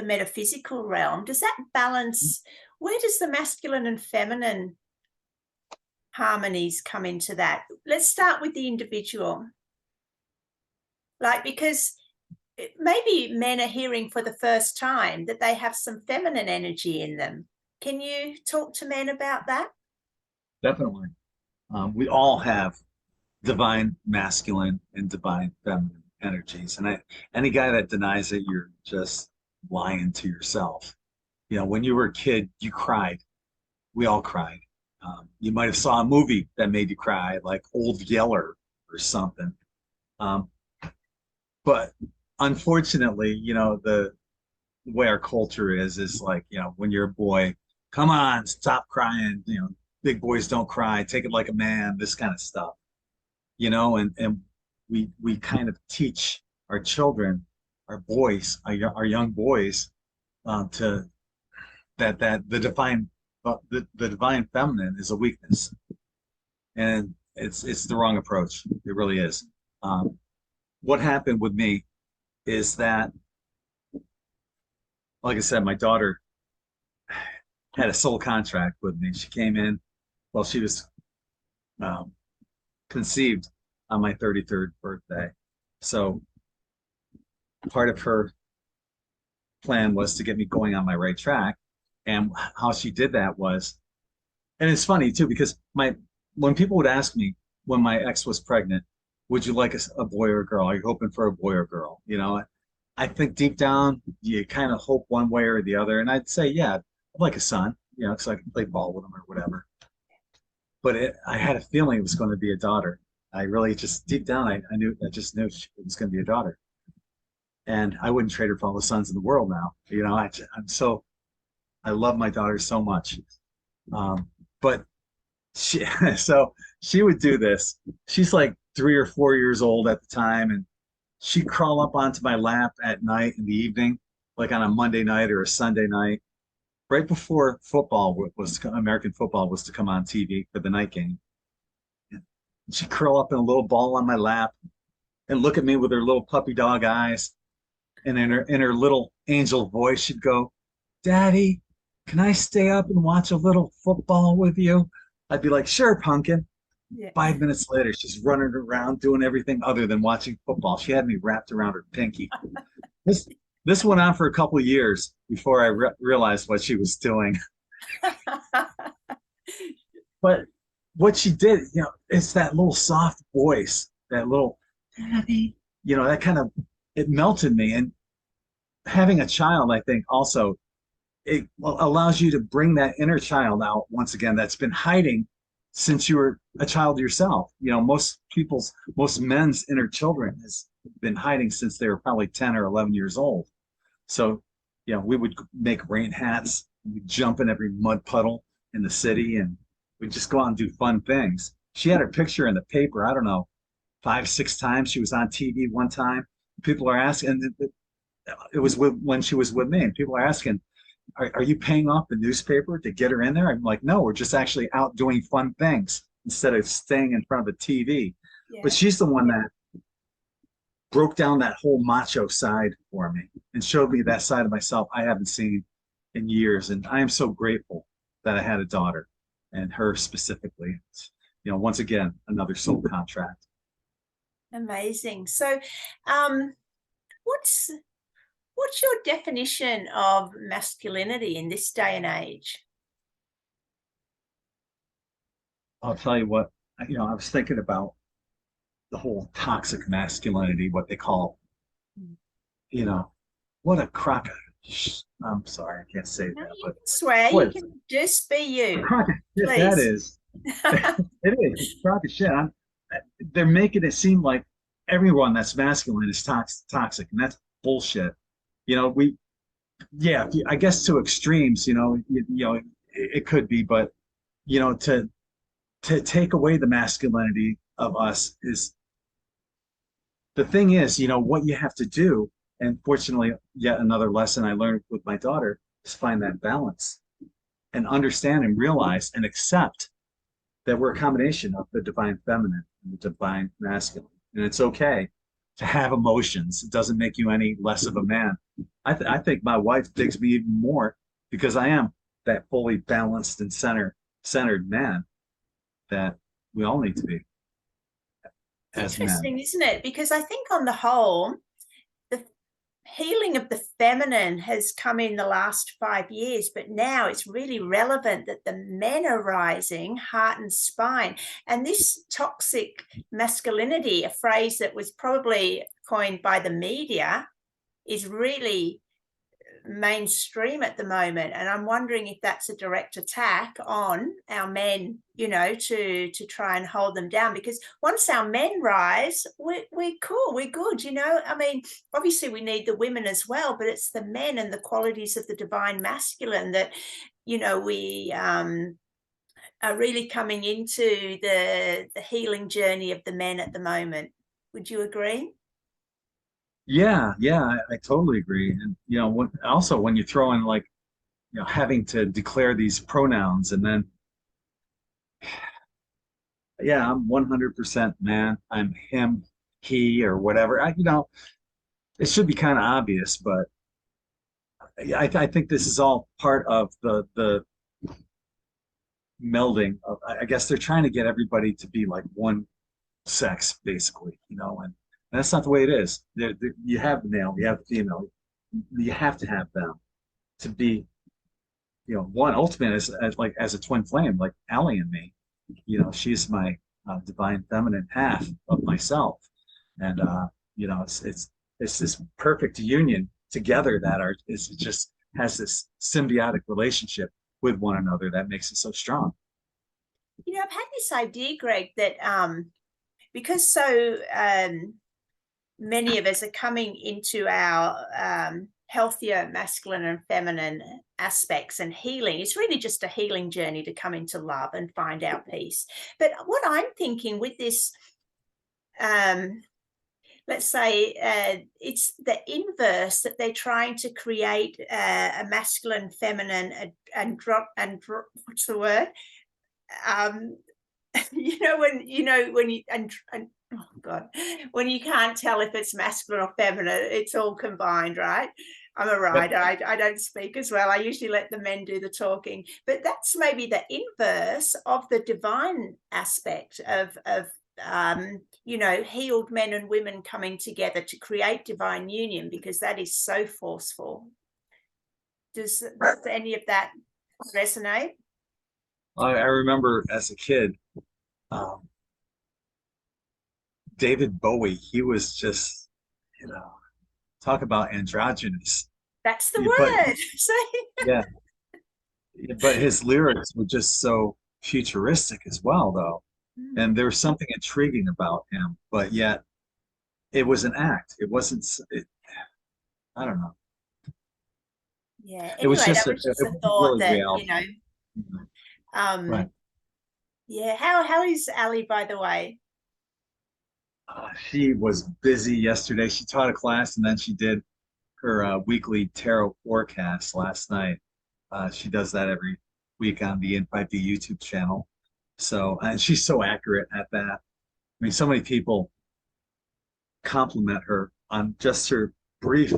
metaphysical realm, does that balance, where does the masculine and feminine harmonies come into that? Let's start with the individual. Like, because maybe men are hearing for the first time that they have some feminine energy in them. Can you talk to men about that? Definitely. We all have divine masculine and divine feminine energies. And any guy that denies it, you're just lying to yourself. When you were a kid, you cried. We all cried. You might have saw a movie that made you cry, like Old Yeller or something. But unfortunately, the way our culture is like, when you're a boy, come on, stop crying. Big boys don't cry. Take it like a man. This kind of stuff. And we kind of teach our children, our boys, our young boys, to that the divine feminine is a weakness, and it's the wrong approach. It really is. What happened with me is that, like I said, my daughter had a soul contract with me. She came in while she was conceived on my 33rd birthday. So part of her plan was to get me going on my right track. And how she did that was, and it's funny too, because when people would ask me when my ex was pregnant, would you like a boy or a girl? Are you hoping for a boy or girl? I think deep down you kind of hope one way or the other. And I'd say, yeah, I'd like a son, so I can play ball with him or whatever. But I had a feeling it was going to be a daughter. I really just deep down, I just knew it was going to be a daughter. And I wouldn't trade her for all the sons in the world now. I love my daughter so much. But she would do this. She's like 3 or 4 years old at the time. And she'd crawl up onto my lap at night in the evening, like on a Monday night or a Sunday night, right before American football was to come on TV for the night game. And she'd curl up in a little ball on my lap and look at me with her little puppy dog eyes. And in her little angel voice, she'd go, "Daddy, can I stay up and watch a little football with you?" I'd be like, "Sure, pumpkin." Yeah. 5 minutes later, she's running around doing everything other than watching football. She had me wrapped around her pinky. this went on for a couple of years before I realized what she was doing. But what she did, it's that little soft voice, that little daddy, that kind of, it melted me. And having a child, I think also it allows you to bring that inner child out once again that's been hiding since you were a child yourself. Most men's inner children has been hiding since they were probably 10 or 11 years old. So, we would make rain hats, we'd jump in every mud puddle in the city, and we'd just go out and do fun things. She had her picture in the paper, I don't know, 5, 6 times. She was on TV one time. People are asking, and it was when she was with me, and people are asking, are you paying off the newspaper to get her in there? I'm like, no, we're just actually out doing fun things instead of staying in front of a TV. Yeah. But she's the one that broke down that whole macho side for me and showed me that side of myself I haven't seen in years. And I am so grateful that I had a daughter, and her specifically. Once again, another soul contract. Amazing. So what's your definition of masculinity in this day and age? I'll tell you what, I was thinking about the whole toxic masculinity, what they call, what a crock of, I'm sorry, I can't say that. You can swear, you can just be you. Crock of shit, that is. It is. It's crock of shit. They're making it seem like everyone that's masculine is toxic, and that's bullshit. I guess to extremes, it could be, but to take away the masculinity of us is the thing is, what you have to do. And fortunately, yet another lesson I learned with my daughter is find that balance and understand and realize and accept that we're a combination of the divine feminine and the divine masculine. And it's okay to have emotions. It doesn't make you any less of a man. I think my wife digs me even more because I am that fully balanced and centered man that we all need to be. Interesting, isn't it? Because I think on the whole, the healing of the feminine has come in the last 5 years, but now it's really relevant that the men are rising, heart and spine. And this toxic masculinity, a phrase that was probably coined by the media, is really mainstream at the moment. And I'm wondering if that's a direct attack on our men, to try and hold them down, because once our men rise, we're cool, we're good. I mean, obviously we need the women as well, but it's the men and the qualities of the divine masculine that, we are really coming into the healing journey of the men at the moment. Would you agree? Yeah, I totally agree. And when you throw in having to declare these pronouns, and then I'm 100% man, I'm him, he, or whatever. It should be kind of obvious, but I think this is all part of the melding of, I guess they're trying to get everybody to be like one sex, basically, and that's not the way it is. You have the male, you have the female. You have to have them to be, one ultimate as a twin flame, like Allie and me. She's my divine feminine half of myself, and it's this perfect union together that just has this symbiotic relationship with one another that makes it so strong. I've had this idea, Greg, that because so many of us are coming into our healthier masculine and feminine aspects and healing. It's really just a healing journey to come into love and find our peace. But what I'm thinking with this, let's say it's the inverse, that they're trying to create a masculine, feminine, and what's the word? Oh God, when you can't tell if it's masculine or feminine, it's all combined, right? I'm a writer. I don't speak as well. I usually let the men do the talking, but that's maybe the inverse of the divine aspect of healed men and women coming together to create divine union, because that is so forceful. Does any of that resonate? I remember as a kid, um, David Bowie, he was just, talk about androgynous. That's the But word. yeah, but his lyrics were just so futuristic as well, though. And there was something intriguing about him, but yet it was an act. It wasn't, I don't know. Yeah. It was Anyway, that just, was it just a wasn't thought really that, reality. Right. Yeah. How is Ali, by the way? She was busy yesterday. She taught a class and then she did her weekly tarot forecast last night. She does that every week on the Invite the YouTube channel. So, and she's so accurate at that. I mean, so many people compliment her on just her brief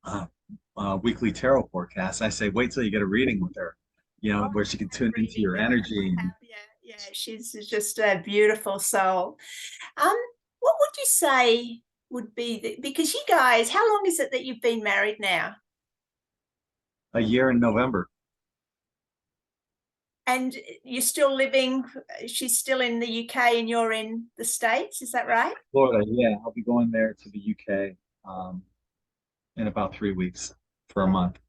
uh, weekly tarot forecast. I say, wait till you get a reading with her, where she can tune into Reading your with her. energy. Yeah, she's just a beautiful soul. Um, what would you say would be because you guys, how long is it that you've been married now? A year in November. And you're still living, she's still in the UK and you're in the States, is that right? Florida, yeah. I'll be going there to the UK in about 3 weeks for a month.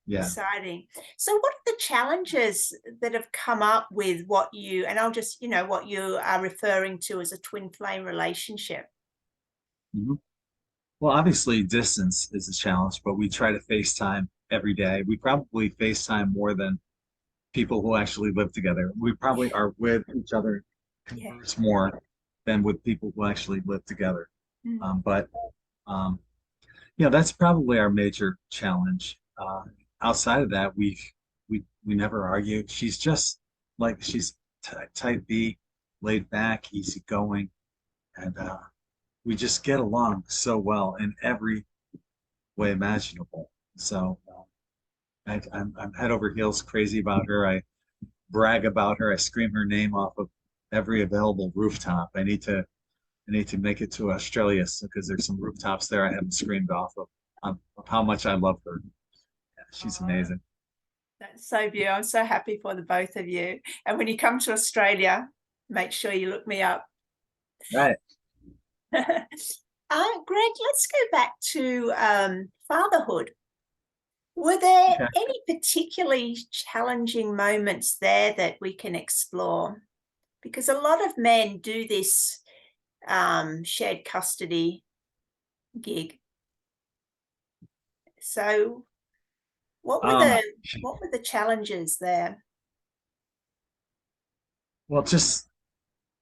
Yeah. Exciting. So what are the challenges that have come up with what you, and I'll just, what you are referring to as a twin flame relationship? Mm-hmm. Well, obviously, distance is a challenge, but we try to FaceTime every day. We probably FaceTime more than people who actually live together. We probably are with each other, converse more than with people who actually live together. But that's probably our major challenge. Outside of that, we never argue. She's just like she's type B, laid back, easygoing, and we just get along so well in every way imaginable. So I'm head over heels crazy about her. I brag about her. I scream her name off of every available rooftop. I need to make it to Australia because there's some rooftops there I haven't screamed off of how much I love her. Yeah, she's amazing. That's so beautiful. I'm so happy for the both of you. And when you come to Australia, make sure you look me up. Right. Gregg, let's go back to fatherhood. Were there any particularly challenging moments there that we can explore? Because a lot of men do this shared custody gig. So what were the challenges there? Well, just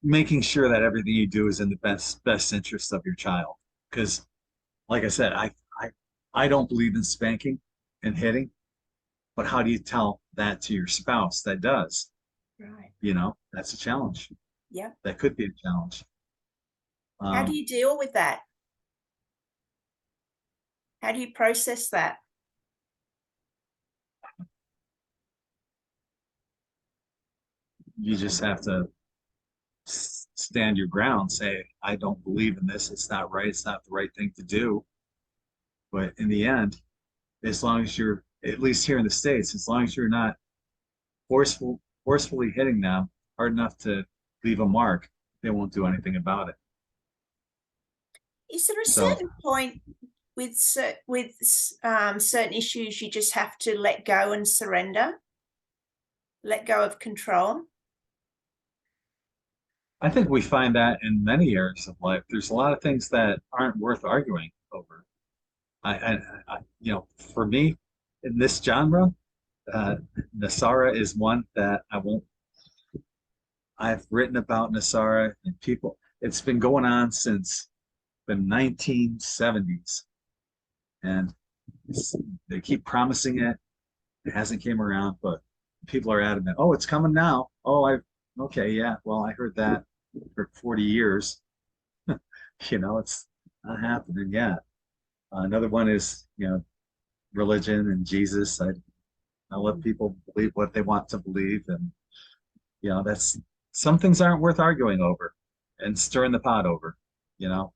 making sure that everything you do is in the best interest of your child. Because, like I said, I don't believe in spanking and hitting, but how do you tell that to your spouse that does? Right. That's a challenge. Yeah. That could be a challenge. How do you deal with that? How do you process that? You just have to stand your ground, say, I don't believe in this. It's not right. It's not the right thing to do. But in the end, as long as you're, at least here in the States, as long as you're not forcefully hitting them hard enough to leave a mark, they won't do anything about it. Is there a So certain point with certain issues you just have to let go and surrender, let go of control? I think we find that in many areas of life. There's a lot of things that aren't worth arguing over. For me, in this genre, Nasara is one that I won't. I've written about Nasara and people. It's been going on since the 1970s, and they keep promising it. It hasn't came around, but people are adamant. Oh, it's coming now. Okay, yeah. Well, I heard that for 40 years. It's not happening yet. Another one is, religion and Jesus. I let people believe what they want to believe, and that's some things aren't worth arguing over and stirring the pot over, you know?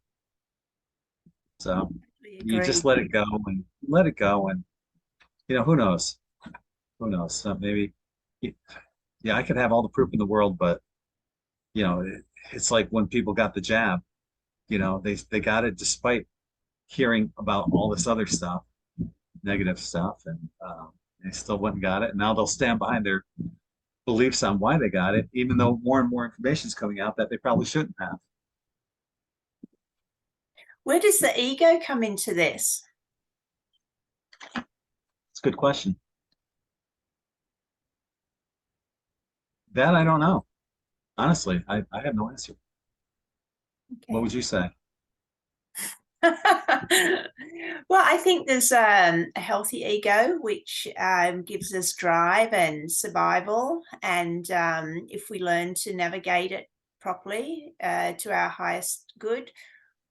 So I you agree. just let it go and let it go. And, who knows? Who knows? So maybe, yeah, I could have all the proof in the world, but, it's like when people got the jab, they got it despite hearing about all this other stuff, negative stuff, and they still went and got it. And now they'll stand behind their beliefs on why they got it, even though more and more information is coming out that they probably shouldn't have. Where does the ego come into this? It's a good question. That I don't know. Honestly, I have no answer. Okay. What would you say? Well, I think there's a healthy ego, which gives us drive and survival. And if we learn to navigate it properly to our highest good,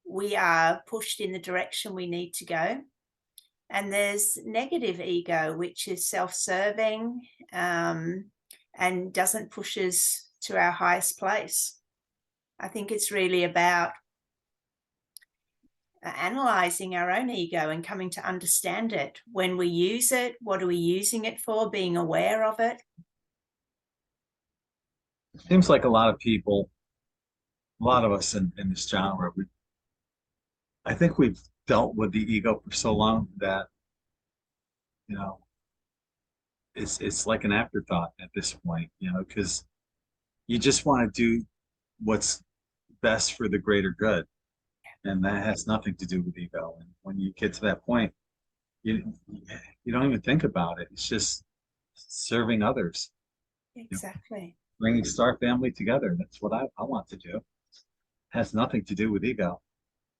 we are pushed in the direction we need to go. And there's negative ego, which is self-serving and doesn't push us to our highest place. I think it's really about analyzing our own ego and coming to understand it. When we use it, what are we using it for? Being aware of it. It seems like a lot of people, a lot of us in this genre, I think we've dealt with the ego for so long that, you know, it's like an afterthought at this point, because you just want to do what's best for the greater good. And that has nothing to do with ego. And when you get to that point, you you don't even think about it. It's just serving others, Exactly. bringing Star Family together. That's what I want to do. It has nothing to do with ego.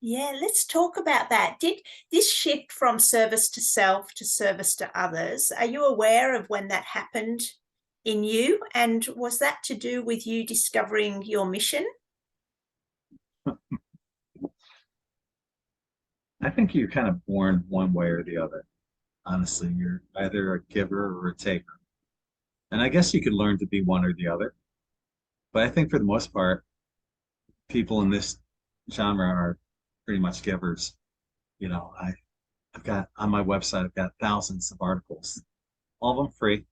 Yeah, let's talk about that. Did this shift from service to self to service to others, are you aware of when that happened in you? And was that to do with you discovering your mission? I think you're kind of born one way or the other. Honestly, you're either a giver or a taker. And I guess you could learn to be one or the other. But I think for the most part, people in this genre are pretty much givers. I've got on my website, I've got thousands of articles, all of them free,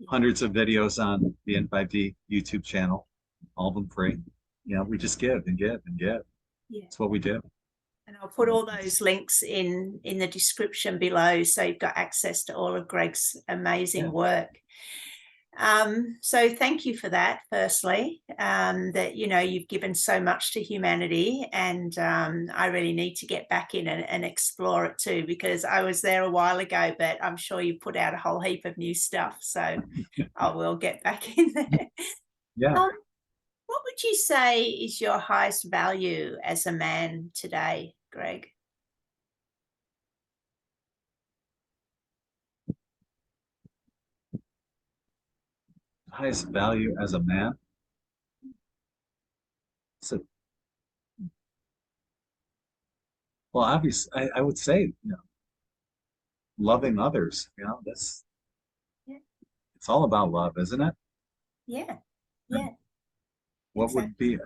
hundreds of videos on the N5D YouTube channel, all of them free. We just give and give and give. Yeah. That's what we do. And I'll put all those links in the description below, so you've got access to all of Gregg's amazing work. So thank you for that, firstly, that, you've given so much to humanity, and I really need to get back in and explore it too, because I was there a while ago, but I'm sure you put out a whole heap of new stuff. So I will get back in there. Yeah. What would you say is your highest value as a man today, Gregg? Highest value as a man. So, well, obviously, I would say, loving others. That's it's all about love, isn't it? Yeah. What Exactly. would be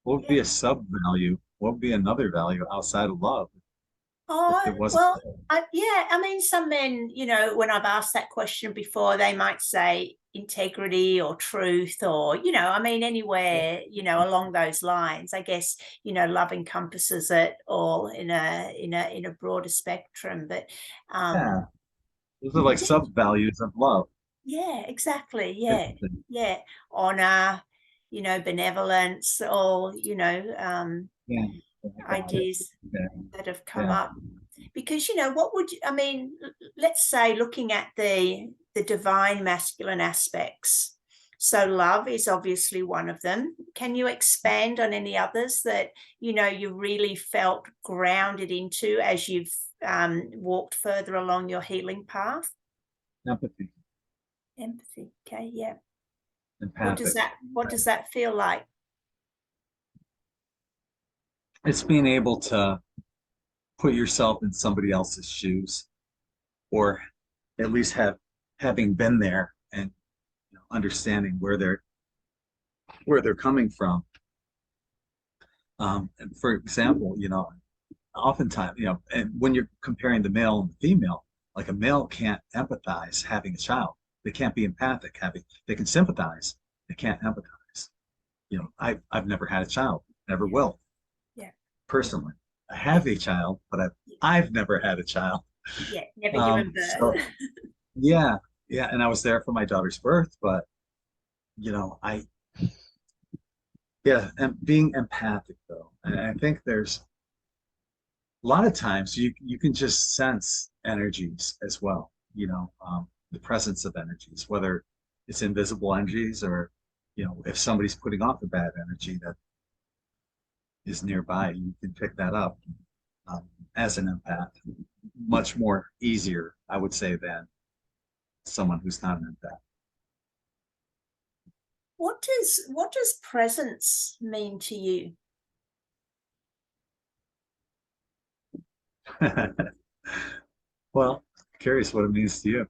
what would be a sub value? What would be another value outside of love? If it wasn't Well, I mean, some men, when I've asked that question before, they might say integrity or truth, or, I mean, anywhere, along those lines. I guess, love encompasses it all in a broader spectrum. But yeah, those are like sub values of love. yeah, exactly. Yeah. Honor, benevolence, all, Yeah, ideas yeah, that have come yeah. up. Because, what would you, I mean, let's say, looking at the divine masculine aspects. So love is obviously one of them. Can you expand on any others that, you really felt grounded into as you've walked further along your healing path? Empathy, Empathy. Okay. Yeah. empathic. What does that feel like? It's being able to put yourself in somebody else's shoes, or at least having been there and understanding where they're where they're coming from. And for example, oftentimes, and when you're comparing the male and the female, like a male can't empathize having a child. They can't be empathic they can sympathize. They can't empathize. I've never had a child, never will. Yeah. Personally, I have a child, but I've never had a child. Yeah, never given birth. So, yeah, and I was there for my daughter's birth, but and being empathic though, and I think there's a lot of times you can just sense energies as well, the presence of energies, whether it's invisible energies or, if somebody's putting off a bad energy that is nearby, you can pick that up as an empath. Much more easier, I would say, than someone who's not an empath. What does presence mean to you? Well, curious what it means to you.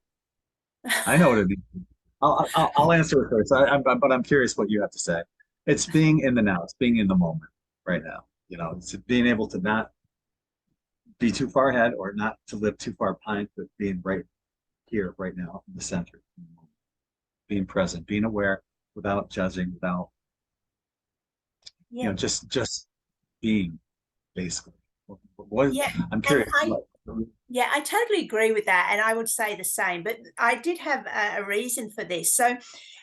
I know what it means. I'll answer it first. But I'm curious what you have to say. It's being in the now. It's being in the moment right now. It's being able to not be too far ahead or not to live too far behind, but being right here, right now, in the center. Being present, being aware, without judging, without just being, basically. I'm curious. I totally agree with that, and I would say the same, but I did have a reason for this. So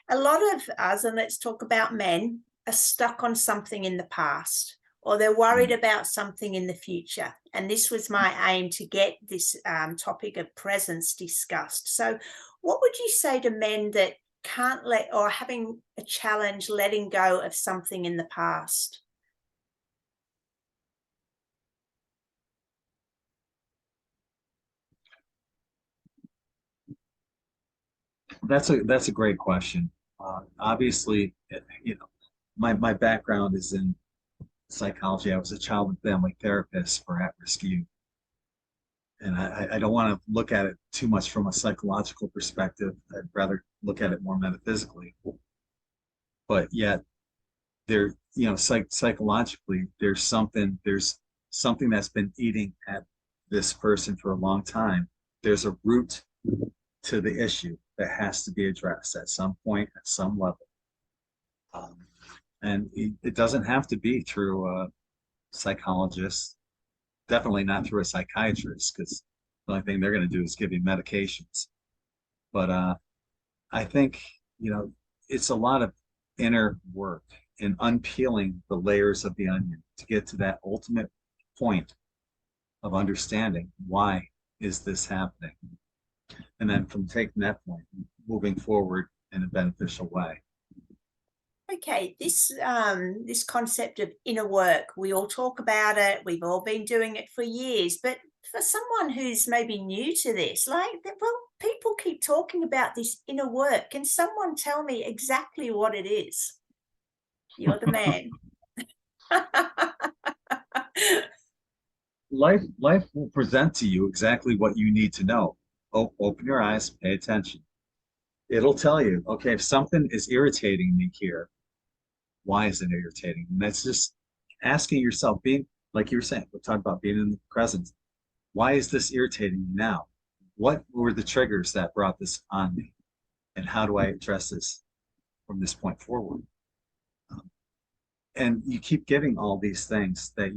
a lot of us, and let's talk about men, are stuck on something in the past, or they're worried about something in the future. And this was my aim, to get this topic of presence discussed. So what would you say to men that can't or having a challenge letting go of something in the past? That's a great question. Obviously, my background is in psychology. I was a child and family therapist for at-risk youth. And I don't want to look at it too much from a psychological perspective. I'd rather look at it more metaphysically. But yet, psychologically, there's something that's been eating at this person for a long time. There's a root to the issue that has to be addressed at some point, at some level. And it doesn't have to be through a psychologist, definitely not through a psychiatrist, because the only thing they're going to do is give you medications. But I think, it's a lot of inner work and unpeeling the layers of the onion to get to that ultimate point of understanding, why is this happening? And then from taking that point, moving forward in a beneficial way. Okay, this concept of inner work, we all talk about it. We've all been doing it for years. But for someone who's maybe new to this, people keep talking about this inner work. Can someone tell me exactly what it is? You're the man. Life will present to you exactly what you need to know. Open your eyes, pay attention. It'll tell you, okay, if something is irritating me here, why is it irritating? And that's just asking yourself, being, like you were saying, we're talking about being in the present. Why is this irritating me now? What were the triggers that brought this on me? And how do I address this from this point forward? And you keep getting all these things that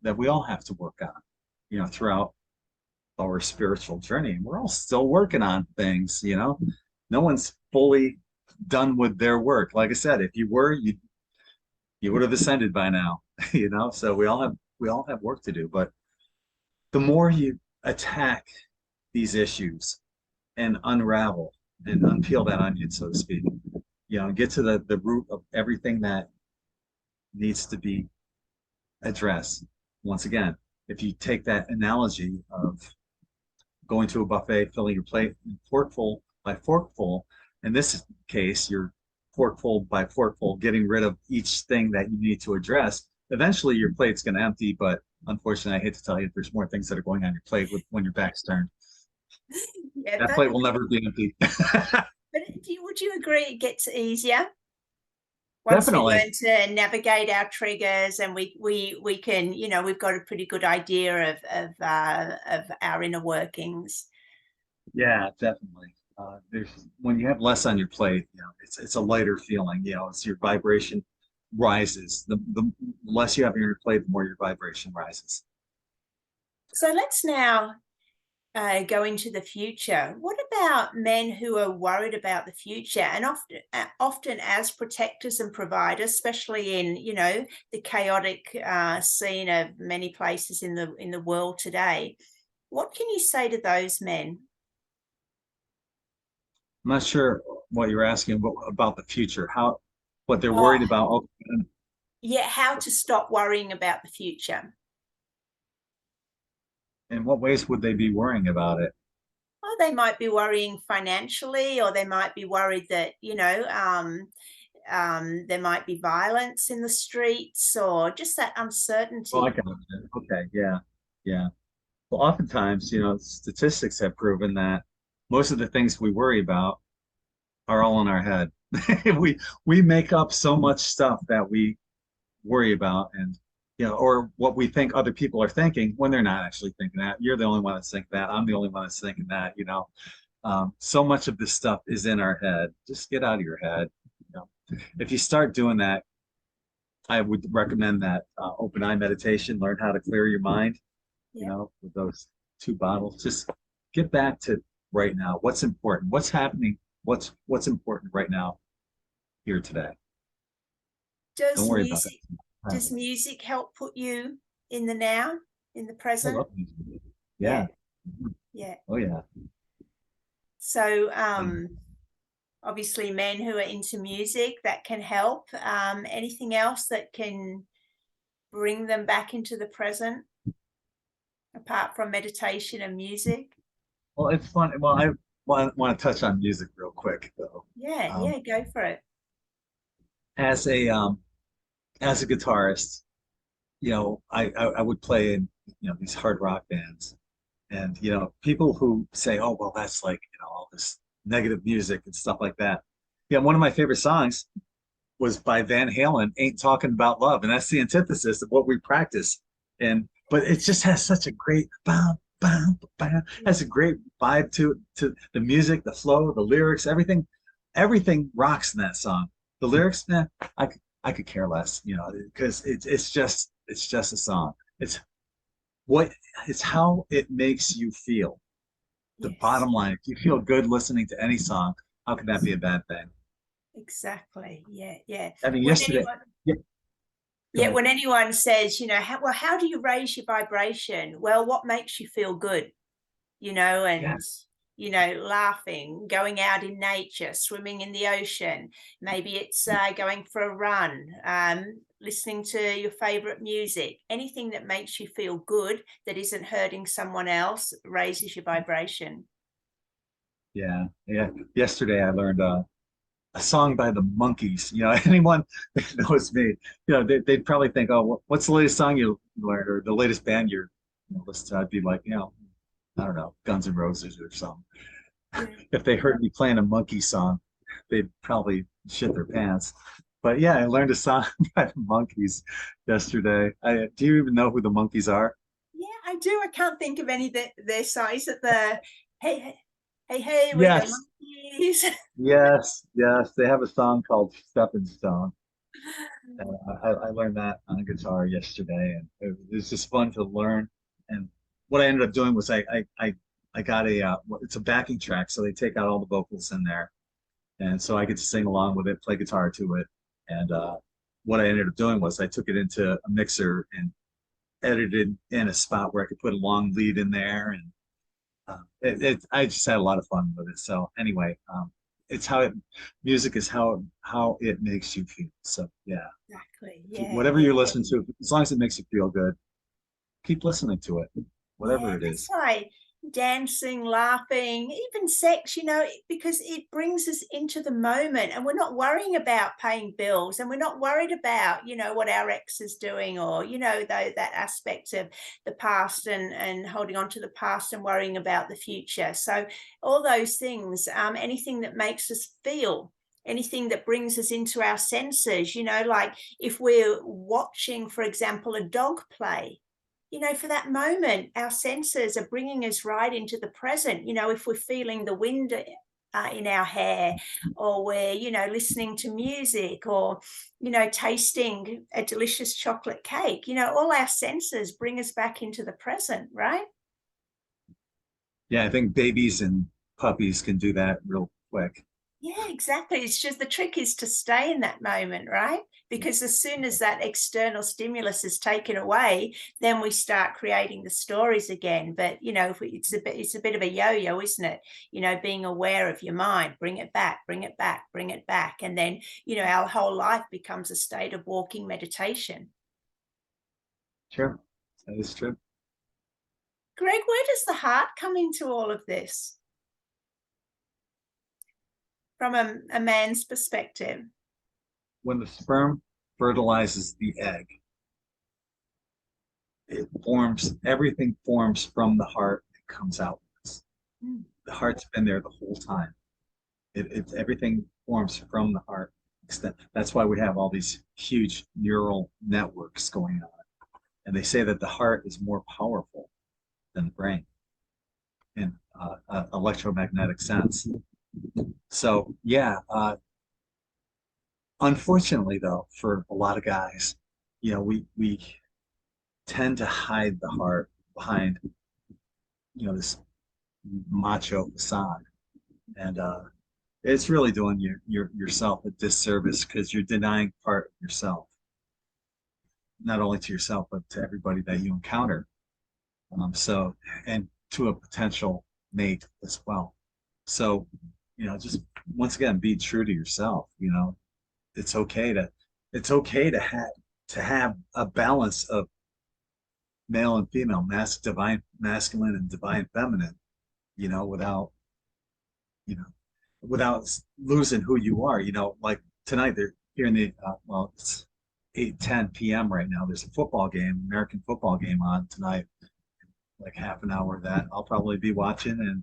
that we all have to work on, throughout our spiritual journey. And we're all still working on things, no one's fully done with their work. Like I said, if you were, you would have ascended by now, so we all have work to do. But the more you attack these issues and unravel and unpeel that onion, so to speak, get to the root of everything that needs to be addressed. Once again, if you take that analogy of going to a buffet, filling your plate forkful by forkful, in this case, you're forkful by forkful, getting rid of each thing that you need to address. Eventually, your plate's going to empty, but unfortunately, I hate to tell you, there's more things that are going on your plate when your back's turned. Yeah, that plate will never be empty. But would you agree it gets easier? Once we Definitely. learn to navigate our triggers, and we can, we've got a pretty good idea of our inner workings. Yeah, definitely. There's when you have less on your plate, it's a lighter feeling. It's your vibration rises. The less you have on your plate, the more your vibration rises. So let's now go into the future. What about men who are worried about the future, and often as protectors and providers, especially in the chaotic scene of many places in the world today? What can you say to those men? I'm not sure what you're asking about the future, what they're Oh, worried about. Oh, yeah, how to stop worrying about the future. in what ways would they be worrying about it? Oh, they might be worrying financially, or they might be worried that there might be violence in the streets, or just that Oh, I uncertainty. got it. Okay, yeah, yeah. Well, oftentimes, statistics have proven that most of the things we worry about are all in our head. We we make up so much stuff that we worry about, and or what we think other people are thinking when they're not actually thinking that. You're the only one that's thinking that. I'm the only one that's thinking that. So much of this stuff is in our head. Just get out of your head. If you start doing that, I would recommend that open eye meditation. Learn how to clear your mind. Yeah. With those two bottles. Just get back to right now. What's important? What's happening? What's important right now, here today? Don't Does worry about music that. does music help put you in the now, in the I present? love music. Yeah, Yeah. yeah. Oh yeah. So Yeah. obviously men who are into music, that can help. Anything else that can bring them back into the present apart from meditation and music? Well, it's fun. Well, I want to touch on music real quick though. Yeah, Um, yeah, go for it. as a guitarist, I would play in these hard rock bands, and people who say, oh well, that's like all this negative music and stuff like that. Yeah, one of my favorite songs was by Van Halen, Ain't Talking About Love. And that's the antithesis of what we practice. But it just has such a great bam, bam, bam, has a great vibe to the music, the flow, the lyrics, everything rocks in that song. The lyrics, I I could care less, because it's just a song. What it's how it makes you feel. The Yes, bottom line, if you feel good listening to any song, how can that be a bad thing? exactly. Yeah, yeah. I mean, When yesterday, anyone yeah, go Yeah, ahead. when anyone says, how do you raise your vibration? Well, what makes you feel good? Yeah. And laughing, going out in nature, swimming in the ocean. Maybe it's going for a run, listening to your favorite music. Anything that makes you feel good, that isn't hurting someone else, raises your vibration. Yeah, yeah. Yesterday I learned a song by the Monkees. Anyone that knows me, they'd probably think, "Oh, what's the latest song you learned, or the latest band you're listening to?" I'd be like, I don't know, Guns N' Roses or something. Yeah. If they heard me playing a Monkey song, they'd probably shit their pants. But yeah, I learned a song by the Monkees yesterday. Do you even know who the Monkees are? Yeah, I do. I can't think of any that their size at the hey, hey, hey, hey, we're the Yes, monkeys. yes, yes. They have a song called Stepping Stone. I learned that on guitar yesterday, and it was just fun to learn. And what I ended up doing was I got it's a backing track, so they take out all the vocals in there, and so I get to sing along with it, play guitar to it. And what I ended up doing was I took it into a mixer and edited in a spot where I could put a long lead in there, and I just had a lot of fun with it. So anyway, it's how it music is how it makes you feel. So yeah, Exactly. Yeah, whatever yeah. you listen to, as long as it makes you feel good, keep listening to it, Yeah, whatever it that's is. why dancing, laughing, even sex, because it brings us into the moment, and we're not worrying about paying bills, and we're not worried about, what our ex is doing, or, that aspect of the past, and holding on to the past and worrying about the future. So all those things, anything that makes us feel anything that brings us into our senses, like if we're watching, for example, a dog play, for that moment, our senses are bringing us right into the present. If we're feeling the wind in our hair, or we're, listening to music, or, tasting a delicious chocolate cake, all our senses bring us back into the present, right? Yeah, I think babies and puppies can do that real quick. Yeah, exactly. It's just the trick is to stay in that moment, right? Because as soon as that external stimulus is taken away, then we start creating the stories again. But it's a bit of a yo-yo, isn't it? Being aware of your mind, bring it back, bring it back, bring it back, and then our whole life becomes a state of walking meditation. Sure, that is true. Greg, where does the heart come into all of this from a man's perspective? When the sperm fertilizes the egg, everything forms from the heart and comes out. Mm. The heart's been there the whole time. Everything forms from the heart. That's why we have all these huge neural networks going on. And they say that the heart is more powerful than the brain in electromagnetic sense. So yeah, unfortunately though, for a lot of guys, we tend to hide the heart behind this macho facade, and it's really doing yourself a disservice because you're denying part of yourself, not only to yourself but to everybody that you encounter. So, and to a potential mate as well. So, just once again, be true to yourself. It's okay to have a balance of male and female, divine masculine and divine feminine. Without you know without losing who you are. Like tonight, they're here in the well, it's 8:10 p.m. right now. There's a football game, American football game on tonight. Like half an hour of that I'll probably be watching and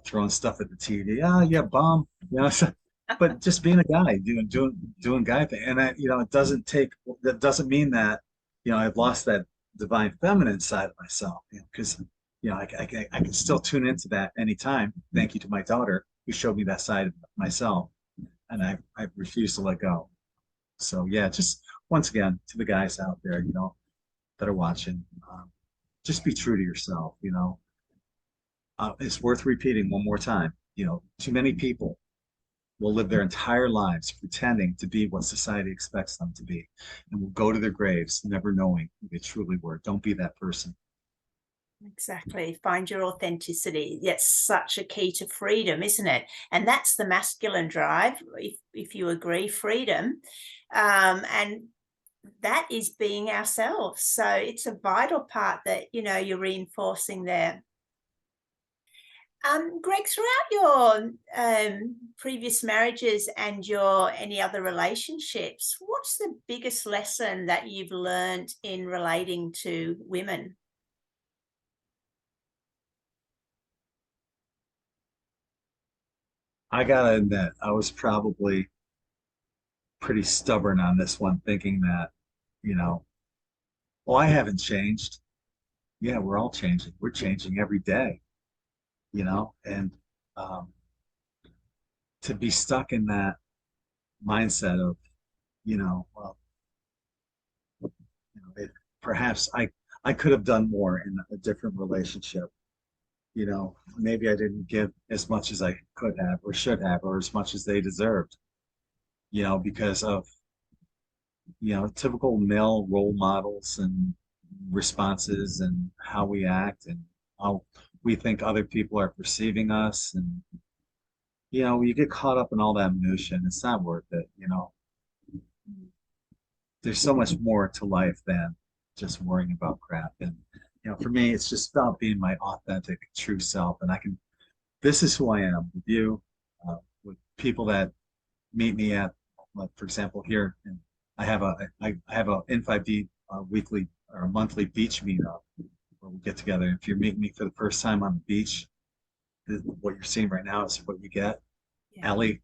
throwing stuff at the TV. Ah, yeah, bum. But just being a guy, doing guy thing, and that doesn't mean that I've lost that divine feminine side of myself, because I can still tune into that anytime. Thank you to my daughter who showed me that side of myself, and I refuse to let go. So yeah, just once again to the guys out there, that are watching, just be true to yourself. It's worth repeating one more time. Too many people will live their entire lives pretending to be what society expects them to be, and will go to their graves never knowing who they truly were. Don't be that person. Exactly. Find your authenticity. That's such a key to freedom, isn't it? And that's the masculine drive, if you agree, freedom. And that is being ourselves. So it's a vital part that, you're reinforcing there. Greg, throughout your previous marriages and your any other relationships, what's the biggest lesson that you've learned in relating to women? I gotta admit, I was probably pretty stubborn on this one, thinking that, you know, well, I haven't changed. Yeah, we're all changing. We're changing every day, and um, to be stuck in that mindset of, well, perhaps I could have done more in a different relationship. Maybe I didn't give as much as I could have or should have, or as much as they deserved, because of, typical male role models and responses and how we act and how we think other people are perceiving us. And, you get caught up in all that minutia and it's not worth it. There's so much more to life than just worrying about crap. And, for me, it's just about being my authentic, true self. And this is who I am with you, with people that meet me at, like, for example, here, and I have a N5D weekly or monthly beach meetup where we get together. If you're meeting me for the first time on the beach, what you're seeing right now is what you get. Yeah. Allie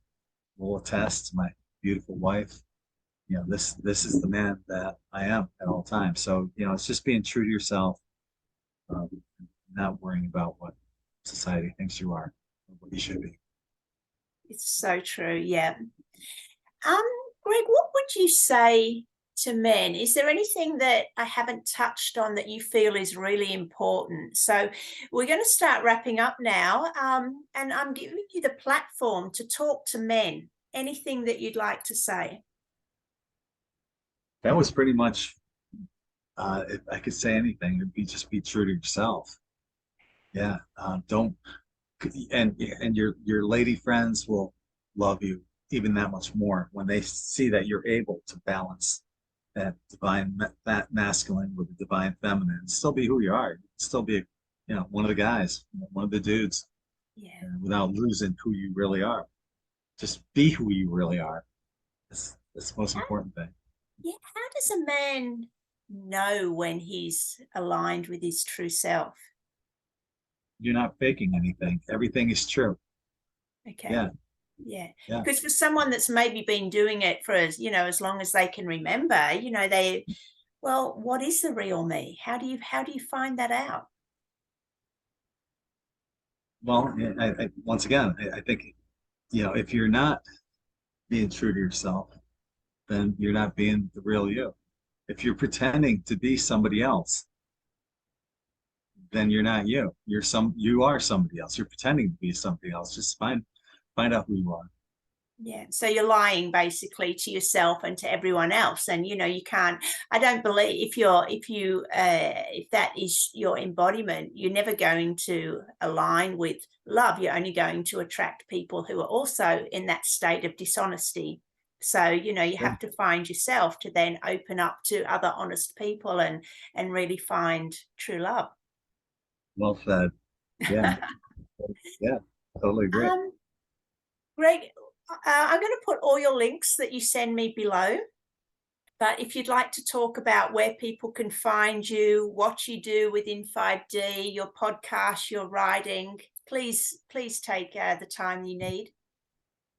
will attest, my beautiful wife, this is the man that I am at all times. So, it's just being true to yourself, um, not worrying about what society thinks you are, or what you should be. It's so true. Yeah. Um, Greg, what would you say to men? Is there anything that I haven't touched on that you feel is really important? So we're going to start wrapping up now, and I'm giving you the platform to talk to men. Anything that you'd like to say? That was pretty much, if I could say anything, it'd be just be true to yourself. Yeah. Don't, and your lady friends will love you even that much more when they see that you're able to balance that that masculine with the divine feminine, and still be who you are, still be, one of the guys, one of the dudes, Yeah. without losing who you really are. Just be who you really are. That's the most important thing. Yeah. How does a man know when he's aligned with his true self? You're not faking anything. Everything is true. Okay. Yeah, Yeah. yeah. Because for someone that's maybe been doing it for as long as they can remember, well, what is the real me? How do you find that out? Well, once again, I think, if you're not being true to yourself, then you're not being the real you. If you're pretending to be somebody else, then you're not you. You are somebody else. You're pretending to be somebody else. Just find out who you are. Yeah. So you're lying basically to yourself and to everyone else. And you can't, I don't believe if that is your embodiment, you're never going to align with love. You're only going to attract people who are also in that state of dishonesty. So, you Yeah. have to find yourself to then open up to other honest people and really find true love. Well said. Yeah. Yeah. Totally agree. Greg, I'm going to put all your links that you send me below. But if you'd like to talk about where people can find you, what you do within 5D, your podcast, your writing, please take the time you need.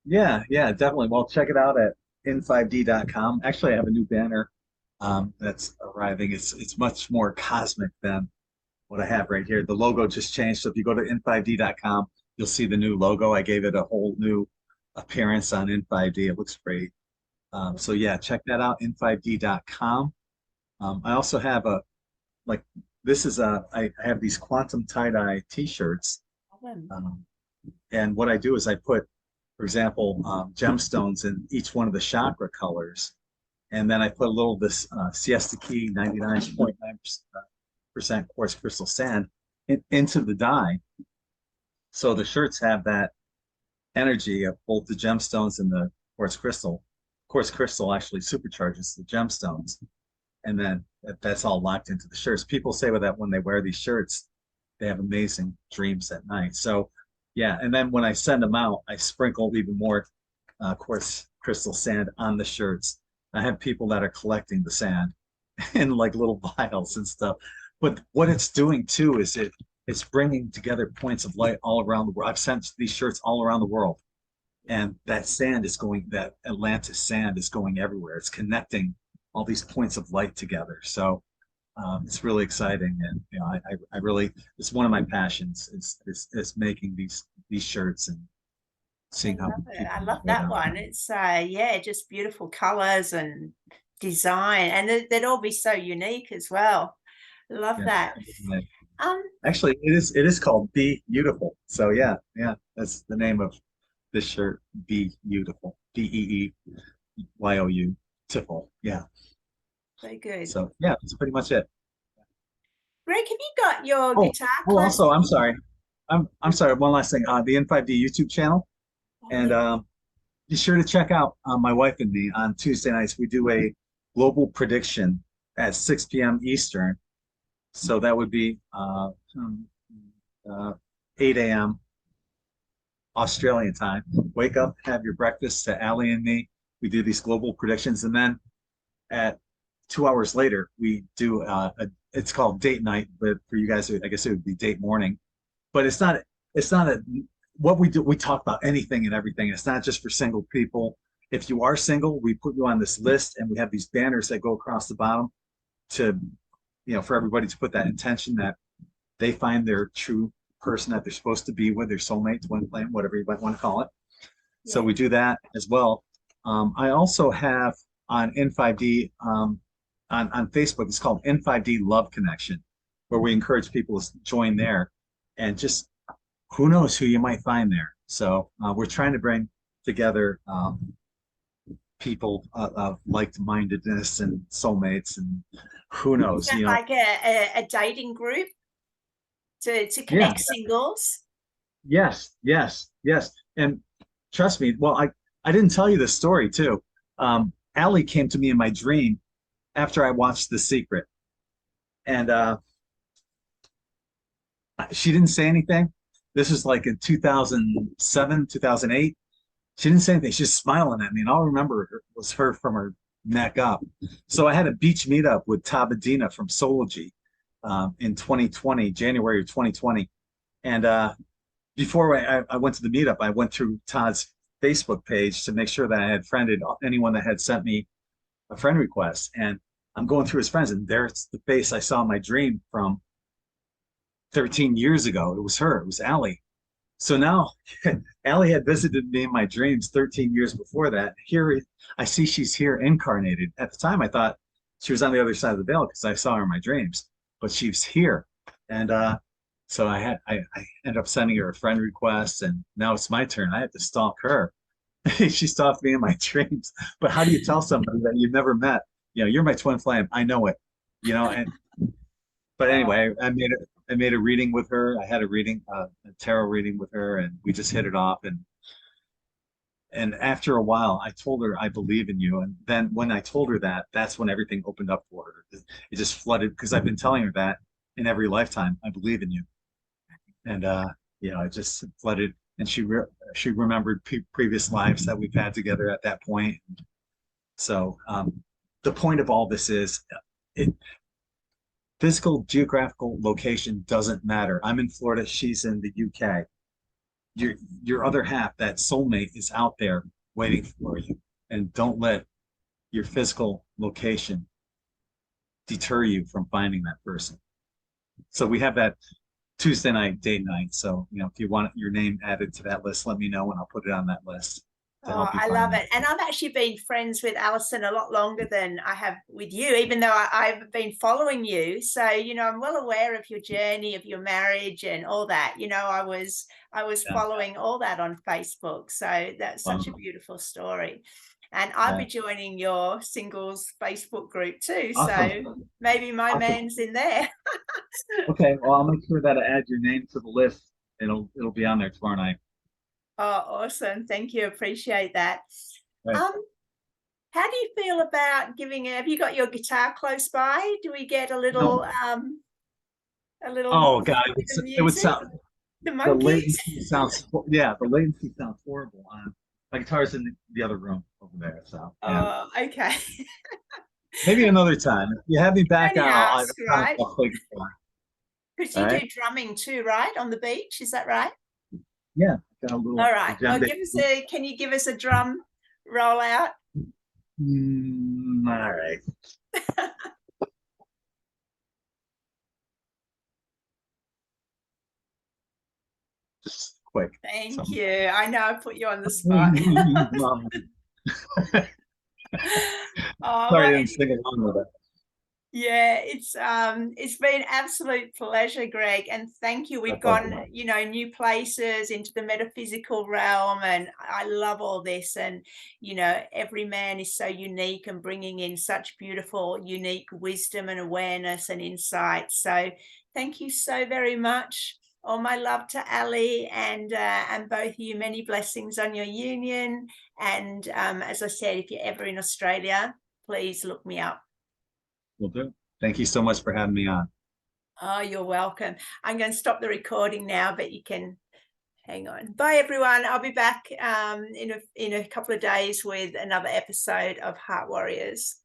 Yeah, yeah, definitely. Well, check it out at in5d.com. Actually, I have a new banner that's arriving. It's much more cosmic than what I have right here. The logo just changed. So if you go to in5d.com, you'll see the new logo. I gave it a whole new appearance on in5d. It looks great. So yeah, check that out, in5d.com. I also have like, I have these quantum tie-dye t-shirts. Um, and what I do is I put, for example, gemstones in each one of the chakra colors. And then I put a little of this siesta key 99.9% quartz crystal sand into the dye. So the shirts have that energy of both the gemstones and the quartz crystal. Quartz crystal actually supercharges the gemstones. And then that's all locked into the shirts. People say that when they wear these shirts, they have amazing dreams at night. So yeah, and then when I send them out, I sprinkle even more quartz crystal sand on the shirts. I have people that are collecting the sand in like little vials and stuff. But what it's doing too is it's bringing together points of light all around the world. I've sent these shirts all around the world, and that Atlantis sand is going everywhere. It's connecting all these points of light together. So it's really exciting, and I really, it's one of my passions is making these shirts and seeing how people I love wear that them. one. It's yeah, just beautiful colors and design, and they'd all be so unique as well. Love Yeah. that. Um, Actually, it is called Be Beautiful. So yeah, yeah, that's the name of this shirt. Be Beautiful. Beeyyou. Tiffle. Yeah. Very good. So yeah, that's pretty much it. Greg, have you got your Oh, guitar oh, close? also, I'm sorry. I'm sorry. One last thing. The N5D YouTube channel, Oh, and yeah. be sure to check out my wife and me on Tuesday nights. We do a global prediction at 6 p.m. Eastern. So that would be uh, 8 a.m. Australian time. Wake up, have your breakfast to Allie and me. We do these global predictions, and then at 2 hours later, we do it's called date night, but for you guys, I guess it would be date morning. But it's not a what we do, we talk about anything and everything. It's not just for single people. If you are single, we put you on this list, and we have these banners that go across the bottom to, for everybody to put that intention that they find their true person that they're supposed to be with, their soulmate, twin flame, whatever you might want to call it. So we do that as well. I also have on N5D on Facebook, it's called N5D Love Connection, where we encourage people to join there, and just who knows who you might find there. So we're trying to bring together people of like-mindedness and soulmates, and who knows, like a dating group to connect singles. Yes. And trust me, well, I didn't tell you this story too. Allie came to me in my dream after I watched The Secret, and she didn't say anything. This was like in 2007, 2008. She didn't say anything. She's just smiling at me, and all I remember was her from her neck up. So I had a beach meetup with Tabadina from Sology in 2020, January of 2020. And before I went to the meetup, I went through Todd's Facebook page to make sure that I had friended anyone that had sent me a friend request. And I'm going through his friends, and there's the face I saw in my dream from 13 years ago. It was her. It was Allie. So now Allie had visited me in my dreams 13 years before that. Here I see she's here incarnated. At the time, I thought she was on the other side of the veil because I saw her in my dreams, but she was here. And so I ended up sending her a friend request, and now it's my turn. I have to stalk her. She stalked me in my dreams. But how do you tell somebody that you've never met? You're my twin flame. I know it. But anyway, I made a reading with her. I had a reading, a tarot reading with her, and we just hit it off. And after a while, I told her, I believe in you. And then when I told her that, that's when everything opened up for her. It just flooded, because I've been telling her that in every lifetime, I believe in you. And it just flooded. And she remembered previous lives that we've had together at that point. So the point of all this is, physical geographical location doesn't matter. I'm in Florida, she's in the UK. Your other half, that soulmate, is out there waiting for you. And don't let your physical location deter you from finding that person. So we have that Tuesday night date night. So if you want your name added to that list, let me know, and I'll put it on that list. Oh, I love it. And I've actually been friends with Alison a lot longer than I have with you, even though I've been following you. So, I'm well aware of your journey, of your marriage and all that. I was following all that on Facebook. So that's such a beautiful story. And I'll be joining your singles Facebook group too. Awesome. So maybe my man's in there. Okay. Well, I'll make sure that I add your name to the list. It'll be on there tomorrow night. Oh, awesome. Thank you. Appreciate that. Right. How do you feel about have you got your guitar close by? Do we get a little, Oh God, it would sound, the monkeys? The latency sounds, the latency sounds horrible. My guitar's in the other room over there. So, yeah. Oh, okay. Maybe another time. If you have me back out, right? I'll play guitar. Because you do drumming too, right? On the beach, is that right? Yeah. Got a little. All right. Well, can you give us a drum rollout? All right. Just quick. Thank you. I know I put you on the spot. Sorry, I didn't sing along with it. Yeah, it's been an absolute pleasure, Gregg, and thank you. We've gone, new places into the metaphysical realm, and I love all this. And every man is so unique and bringing in such beautiful, unique wisdom and awareness and insight. So, thank you so very much. All my love to Ali and both of you. Many blessings on your union. And as I said, if you're ever in Australia, please look me up. Will do. Thank you so much for having me on. Oh, you're welcome. I'm going to stop the recording now, but you can hang on. Bye, everyone. I'll be back in a couple of days with another episode of Heart Warriors.